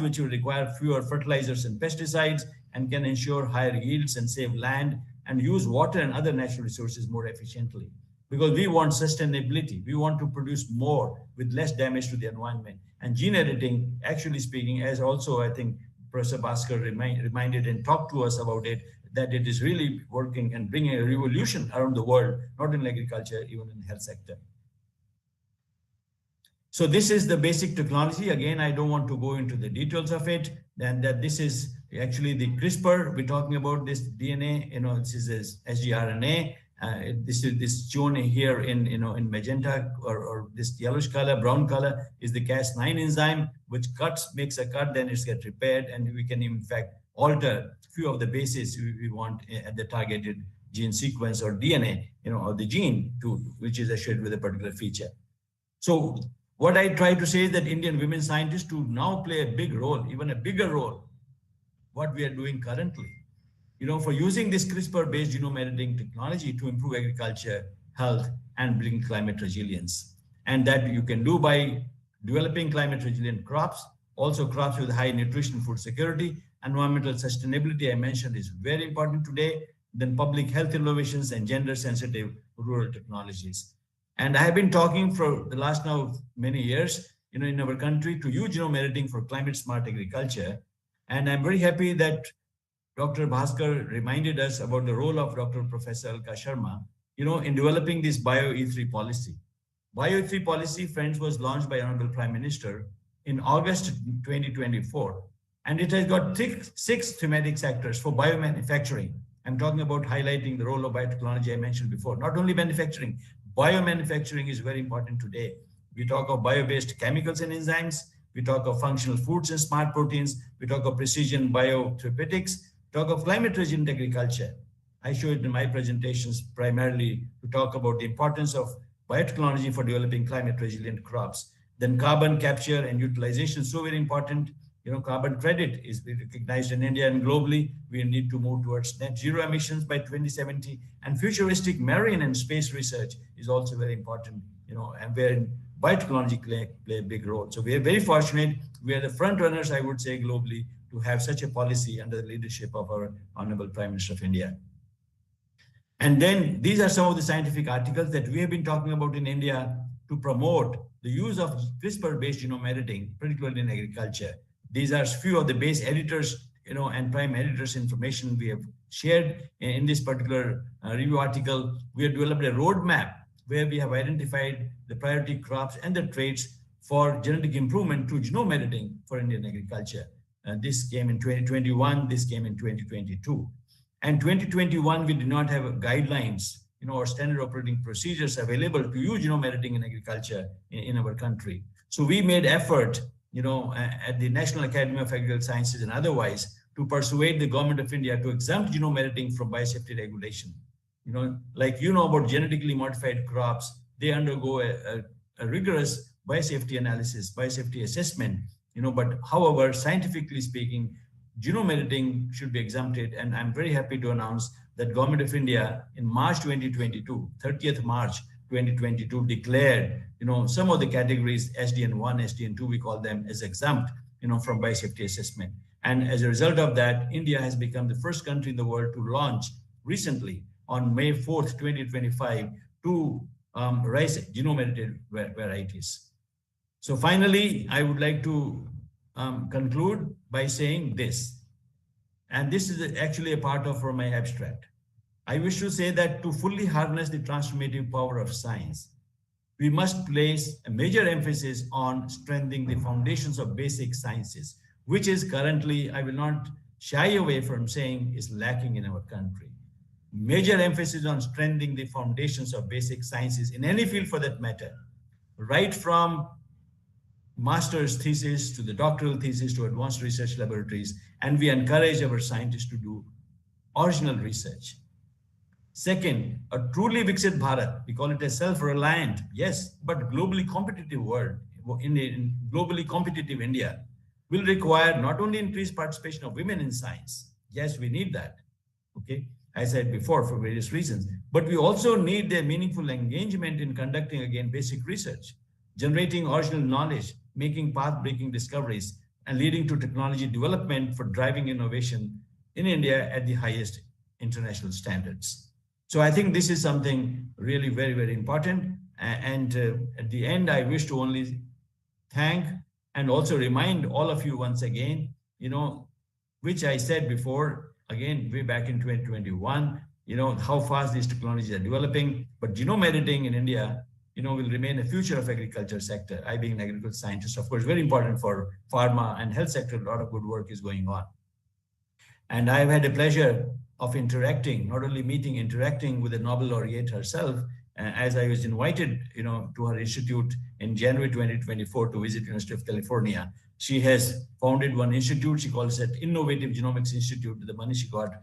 which will require fewer fertilizers and pesticides, and can ensure higher yields and save land and use water and other natural resources more efficiently. Because we want sustainability. We want to produce more with less damage to the environment. And gene editing, actually speaking, as also I think Professor Bhaskar reminded and talked to us about it, that it is really working and bringing a revolution around the world, not in agriculture, even in the health sector. So this is the basic technology. Again, I don't want to go into the details of it. Then that this is actually the CRISPR. We're talking about this DNA. This is sgRNA. This is shown here in magenta or this yellowish color, brown color is the Cas9 enzyme, which makes a cut, then it gets repaired, and we can in fact alter a few of the bases we want at the targeted gene sequence or DNA, or the gene which is associated with a particular feature. So what I try to say is that Indian women scientists to now play a big role, even a bigger role, what we are doing currently, for using this CRISPR-based genome editing technology to improve agriculture, health, and bring climate resilience. And that you can do by developing climate resilient crops, also crops with high nutrition, food security, environmental sustainability I mentioned is very important today, then public health innovations and gender sensitive rural technologies. And I have been talking for the last now many years, in our country to use genome editing for climate smart agriculture. And I'm very happy that Dr. Bhaskar reminded us about the role of Dr. Professor Alka Sharma, in developing this BioE3 policy. BioE3 policy, friends, was launched by Honorable Prime Minister in August 2024. And it has got six thematic sectors for biomanufacturing. I'm talking about highlighting the role of biotechnology I mentioned before. Not only manufacturing, biomanufacturing is very important today. We talk of bio-based chemicals and enzymes. We talk of functional foods and smart proteins. We talk of precision biotherapeutics. Talk of climate resilient agriculture. I showed in my presentations primarily to talk about the importance of biotechnology for developing climate resilient crops. Then carbon capture and utilization, so very important. Carbon credit is recognized in India and globally. We need to move towards net zero emissions by 2070. And futuristic marine and space research is also very important, and where biotechnology play a big role. So we are very fortunate. We are the front runners, I would say, globally to have such a policy under the leadership of our Honorable Prime Minister of India. And then these are some of the scientific articles that we have been talking about in India to promote the use of CRISPR-based genome editing, particularly in agriculture. These are few of the base editors, and prime editors information we have shared in this particular review article. We have developed a roadmap where we have identified the priority crops and the traits for genetic improvement through genome editing for Indian agriculture. This came in 2021, this came in 2022. And 2021, we did not have guidelines, or standard operating procedures available to use genome editing in agriculture in our country. So we made effort, at the National Academy of Agricultural Sciences and otherwise, to persuade the government of India to exempt genome editing from biosafety regulation. Like about genetically modified crops, they undergo a rigorous biosafety analysis, biosafety assessment, but however, scientifically speaking, genome editing should be exempted. And I'm very happy to announce that Government of India in March 2022, 30th March 2022, declared, some of the categories, SDN1, SDN2, we call them, as exempt, from biosafety assessment. And as a result of that, India has become the first country in the world to launch recently on May 4th, 2025, two rice genome-edited varieties. So finally, I would like to conclude by saying this, and this is actually a part of my abstract. I wish to say that to fully harness the transformative power of science, we must place a major emphasis on strengthening the foundations of basic sciences, which is currently, I will not shy away from saying, is lacking in our country. Major emphasis on strengthening the foundations of basic sciences in any field for that matter, right from master's thesis to the doctoral thesis to advanced research laboratories, and we encourage our scientists to do original research. Second, a truly Viksit Bharat, we call it a self-reliant, yes, but globally competitive world, in globally competitive India, will require not only increased participation of women in science, yes, we need that, okay, as I said before, for various reasons, but we also need their meaningful engagement in conducting, again, basic research, generating original knowledge, making path-breaking discoveries, and leading to technology development for driving innovation in India at the highest international standards. So I think this is something really very, very important. And at the end, I wish to only thank and also remind all of you once again, which I said before, again, way back in 2021, how fast these technologies are developing, but genome editing in India, will remain a future of agriculture sector. I being an agricultural scientist, of course, very important for pharma and health sector, a lot of good work is going on. And I've had a pleasure of interacting, not only meeting, interacting with the Nobel laureate herself, as I was invited, to her institute in January 2024 to visit University of California. She has founded one institute, she calls it Innovative Genomics Institute, the money she got,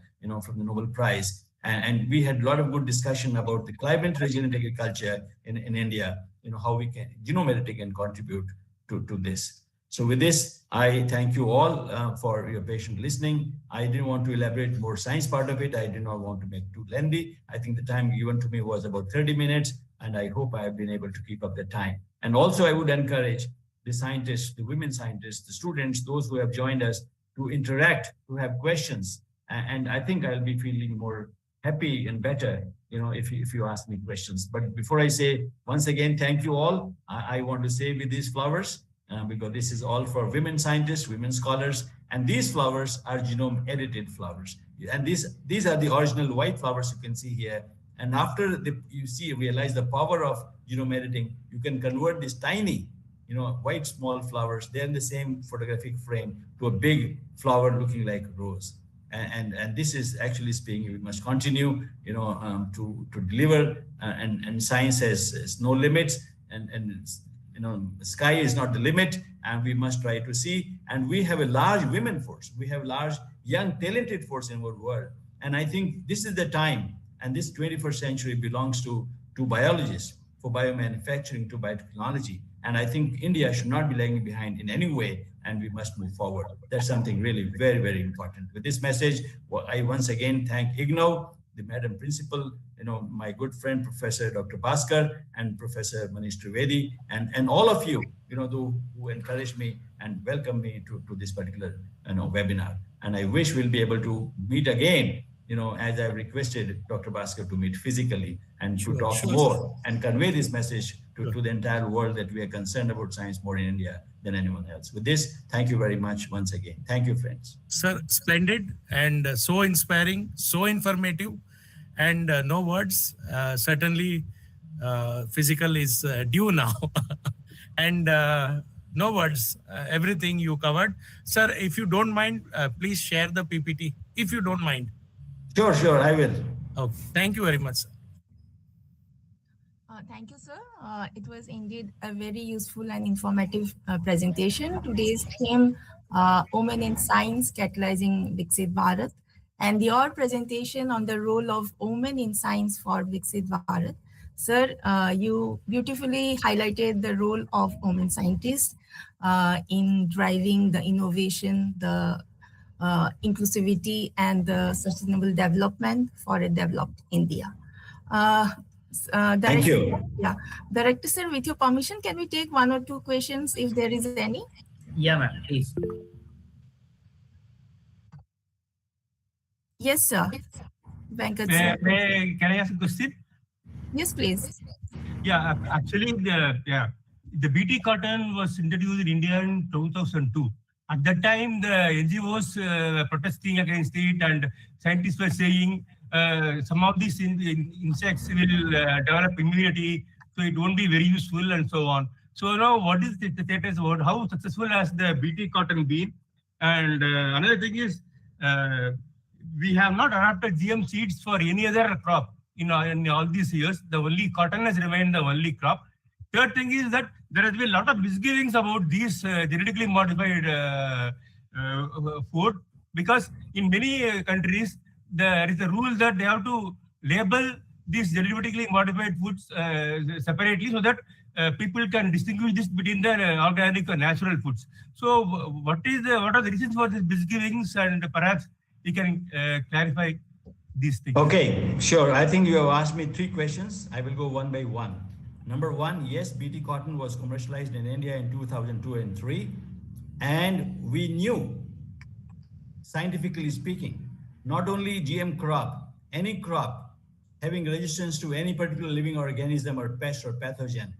from the Nobel Prize. And we had a lot of good discussion about the climate resilient agriculture in India, how we can, genome editing can contribute to this. So with this, I thank you all for your patient listening. I didn't want to elaborate more science part of it. I did not want to make too lengthy. I think the time given to me was about 30 minutes, and I hope I have been able to keep up the time. And also I would encourage the scientists, the women scientists, the students, those who have joined us to interact, to have questions. And I think I'll be feeling more happy and better, if you ask me questions. But before I say, once again, thank you all, I want to say with these flowers, because this is all for women scientists, women scholars, and these flowers are genome edited flowers. And these are the original white flowers you can see here. And after you realize the power of genome editing, you can convert these tiny, white small flowers, they're in the same photographic frame, to a big flower looking like a rose. And this is actually speaking, we must continue, to deliver, and science has no limits, and the sky is not the limit, and we must try to see. And we have a large women force. We have large, young, talented force in our world. And I think this is the time, and this 21st century belongs to biologists, for biomanufacturing, to biotechnology. And I think India should not be lagging behind in any way, and we must move forward. That's something really very, very important. With this message, I once again thank IGNOU, the Madam Principal, my good friend, Professor Dr. Bhaskar, and Professor Manish Trivedi, and all of you, who encouraged me and welcomed me to this particular, webinar. And I wish we'll be able to meet again, as I've requested Dr. Bhaskar to meet physically and to talk more and convey this message to the entire world that we are concerned about science more in India than anyone else. With this, thank you very much once again. Thank you, friends. Sir, splendid and so inspiring, so informative, and no words. Certainly, physical is due now. And no words, everything you covered. Sir, if you don't mind, please share the PPT, if you don't mind. Sure, I will. Okay, thank you very much, sir. Thank you, sir. It was indeed a very useful and informative presentation. Today's theme, Women in Science Catalyzing Viksit Bharat. and your presentation on the role of women in science for Viksit Bharat. Sir, you beautifully highlighted the role of women scientists in driving the innovation, the inclusivity, and the sustainable development for a developed India. Thank you. Yeah, Director sir, with your permission, can we take one or two questions if there is any? Yeah, ma'am, please. Yes, sir. Venkat sir. Can I ask a question? Yes, please. Yeah, actually, the BT cotton was introduced in India in 2002. At that time, the NGOs were protesting against it, and scientists were saying some of these insects will develop immunity, so it won't be very useful, and so on. So now, what is the status about how successful has the BT cotton been? And another thing is, we have not adopted GM seeds for any other crop in all these years. The only cotton has remained the only crop. Third thing is that there has been a lot of misgivings about these genetically modified food, because in many countries there is a rule that they have to label these genetically modified foods separately, so that people can distinguish this between the organic and natural foods. So what are the reasons for these misgivings, and perhaps you can clarify these things? Okay, sure. I think you have asked me 3 questions. I will go one by one. Number 1, yes, BT cotton was commercialized in India in 2002 and 3. And we knew, scientifically speaking, not only GM crop, any crop having resistance to any particular living organism or pest or pathogen,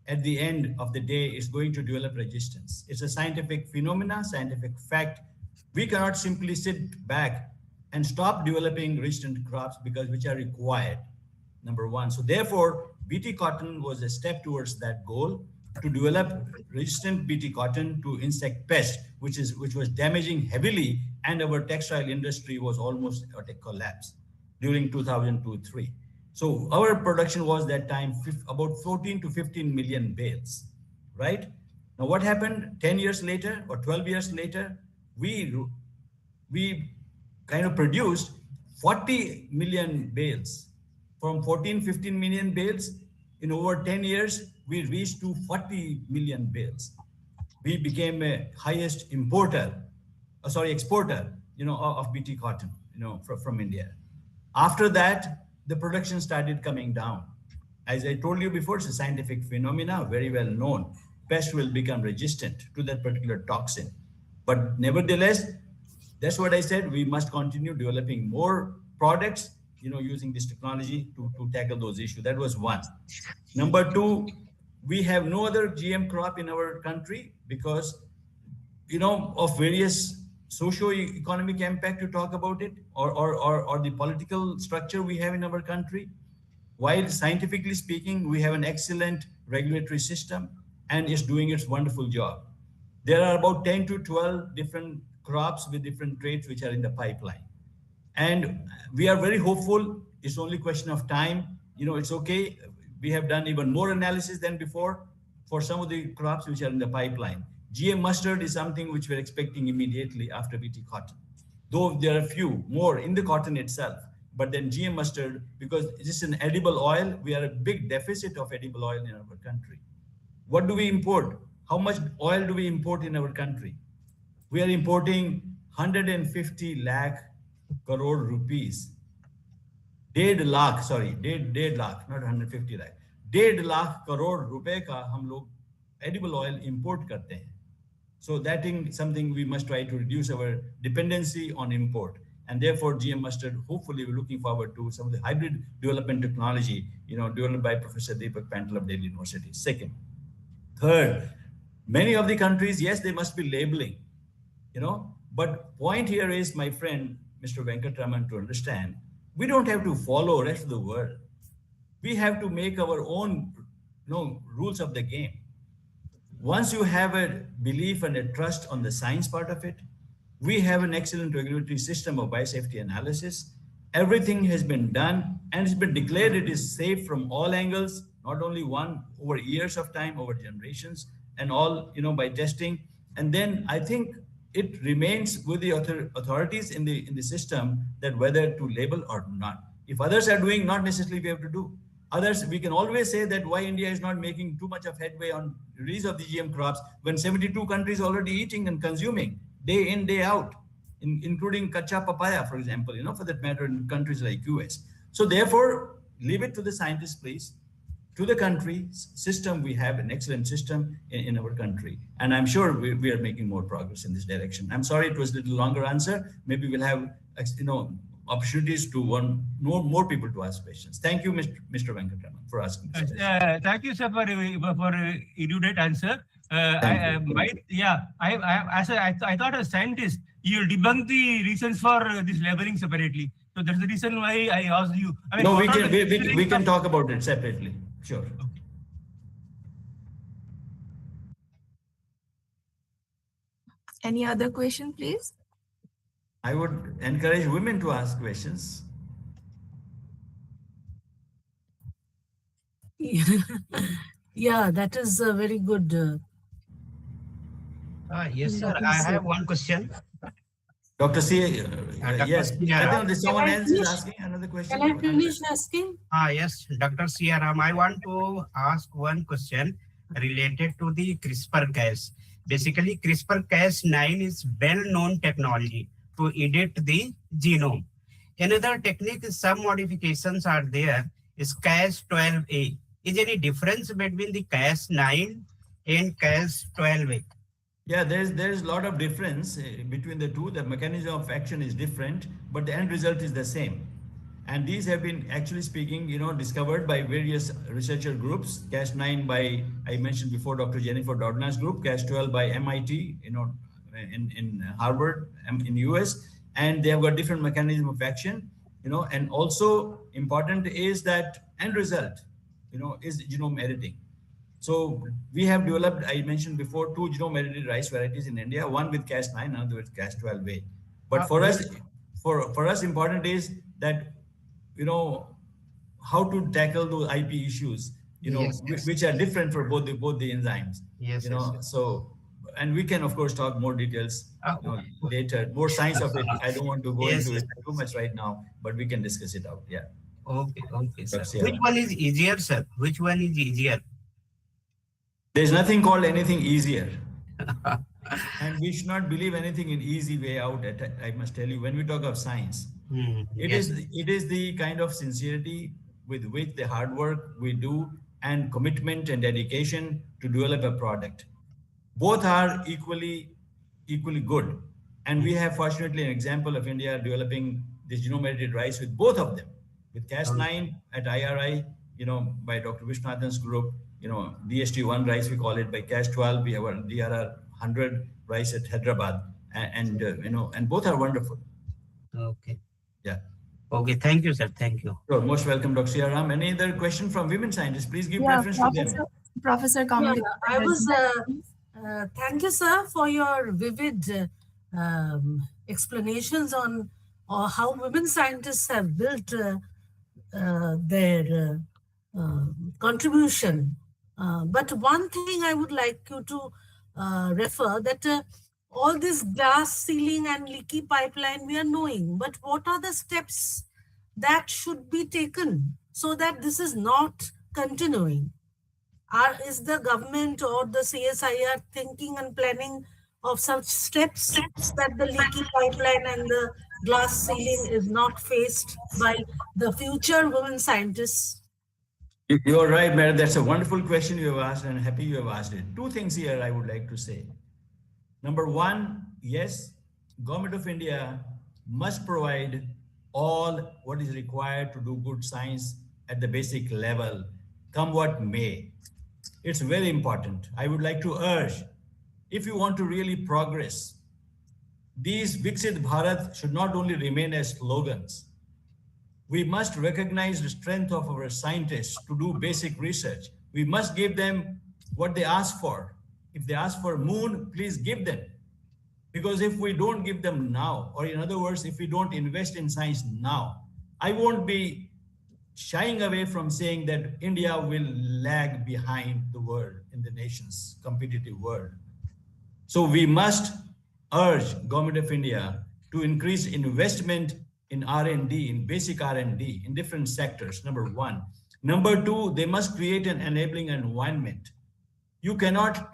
at the end of the day is going to develop resistance. It's a scientific phenomena, scientific fact. We cannot simply sit back and stop developing resistant crops which are required, number 1. So therefore, BT cotton was a step towards that goal, to develop resistant BT cotton to insect pest, which was damaging heavily, and our textile industry was almost at a collapse during 2002-3. So our production was that time about 14 to 15 million bales, right? Now what happened 10 years later or 12 years later? We kind of produced 40 million bales. From 14, 15 million bales, in over 10 years, we reached to 40 million bales. We became a highest exporter, of BT cotton, from India. After that, the production started coming down. As I told you before, it's a scientific phenomena, very well known. Pests will become resistant to that particular toxin. But nevertheless, that's what I said, we must continue developing more products, using this technology to tackle those issues. That was 1. Number 2, we have no other GM crop in our country because, of various socio-economic impact to talk about it, or the political structure we have in our country. While scientifically speaking, we have an excellent regulatory system and it's doing its wonderful job. There are about 10 to 12 different crops with different traits which are in the pipeline. And we are very hopeful. It's only a question of time. It's okay. We have done even more analysis than before for some of the crops which are in the pipeline. GM mustard is something which we're expecting immediately after BT cotton. Though there are a few more in the cotton itself, but then GM mustard, because it's an edible oil, we are a big deficit of edible oil in our country. What do we import? How much oil do we import in our country? We are importing 150 lakh crore rupees. 1.5 lakh, not 150 lakh. 1.5 lakh crore रुपए का हम लोग edible oil import करते हैं. So that is something we must try to reduce our dependency on import. And therefore, GM mustard, hopefully we're looking forward to some of the hybrid development technology, developed by Professor Deepak Pantal of Delhi University. Second. Third, many of the countries, yes, they must be labeling, but point here is, my friend, Mr. Venkatraman, to understand, we don't have to follow the rest of the world. We have to make our own rules of the game. Once you have a belief and a trust on the science part of it, we have an excellent regulatory system of biosafety analysis. Everything has been done and it's been declared it is safe from all angles, not only one, over years of time, over generations, and all, by testing. And then I think it remains with the authorities in the system that whether to label or not. If others are doing, not necessarily we have to do. Others, we can always say that why India is not making too much of headway on release of the GM crops when 72 countries already eating and consuming day in, day out, including kacha papaya, for example, for that matter, in countries like US. So therefore, leave it to the scientists, please. To the country system, we have an excellent system in our country. And I'm sure we are making more progress in this direction. I'm sorry it was a little longer answer. Maybe we'll have, opportunities to more people to ask questions. Thank you, Mr. Venkatraman, for asking this question. Thank you, sir, for erudite answer. I thought as a scientist, you debunk the reasons for this labeling separately. So that's the reason why I asked you. I mean, no, we can talk about it separately. Sure. Okay. Any other question, please? I would encourage women to ask questions. Yeah, that is a very good. Yes, sir. I have one question. Dr. C, yes. I think someone else is asking another question. Can I finish asking? Yes, Dr. Siaram, I want to ask one question related to the CRISPR-Cas. Basically, CRISPR-Cas9 is well-known technology to edit the genome. Another technique is some modifications are there is Cas12a. Is any difference between the Cas9 and Cas12a? Yeah, there's a lot of difference between the two. The mechanism of action is different, but the end result is the same. And these have been, actually speaking, discovered by various researcher groups. Cas9 by, I mentioned before, Dr. Jennifer Doudna's group. Cas12 by MIT, in Harvard, in US, and they have got different mechanism of action. And also important is that end result, is genome editing. So we have developed, I mentioned before, 2 genome edited rice varieties in India, one with Cas9, another with Cas12a. But for us, important is that, how to tackle those IP issues, which are different for both the enzymes. Yes. So, and we can of course talk more details later, more science of it. I don't want to go into it too much right now, but we can discuss it out. Yeah. Okay, sir. Which one is easier, sir? Which one is easier? There's nothing called anything easier. And we should not believe anything in easy way out. I must tell you, when we talk of science, it is the kind of sincerity with which the hard work we do and commitment and dedication to develop a product. Both are equally good. And we have fortunately an example of India developing this genome edited rice with both of them. With Cas9 at IRI, by Dr. Vishwanathan's group, DST1 rice, we call it. By Cas12, we have a DRR 100 rice at Hyderabad. And both are wonderful. Okay. Yeah. Okay, thank you, sir. Thank you. Sure, most welcome, Dr. Siaram. Any other question from women scientists? Please give preference to them. Professor Kamala. I was. Thank you, sir, for your vivid explanations on how women scientists have built their contribution. But one thing I would like you to refer that all this glass ceiling and leaky pipeline we are knowing, but what are the steps that should be taken so that this is not continuing? Is the government or the CSIR thinking and planning of such steps that the leaky pipeline and the glass ceiling is not faced by the future women scientists? You're right, Madam. That's a wonderful question you have asked, and I'm happy you have asked it. 2 things here I would like to say. Number 1, yes, Government of India must provide all what is required to do good science at the basic level, come what may. It's very important. I would like to urge, if you want to really progress, these Viksit Bharat should not only remain as slogans. We must recognize the strength of our scientists to do basic research. We must give them what they ask for. If they ask for moon, please give them. Because if we don't give them now, or in other words, if we don't invest in science now, I won't be shying away from saying that India will lag behind the world in the nation's competitive world. So we must urge Government of India to increase investment in R&D, in basic R&D, in different sectors, number one. Number two, they must create an enabling environment. You cannot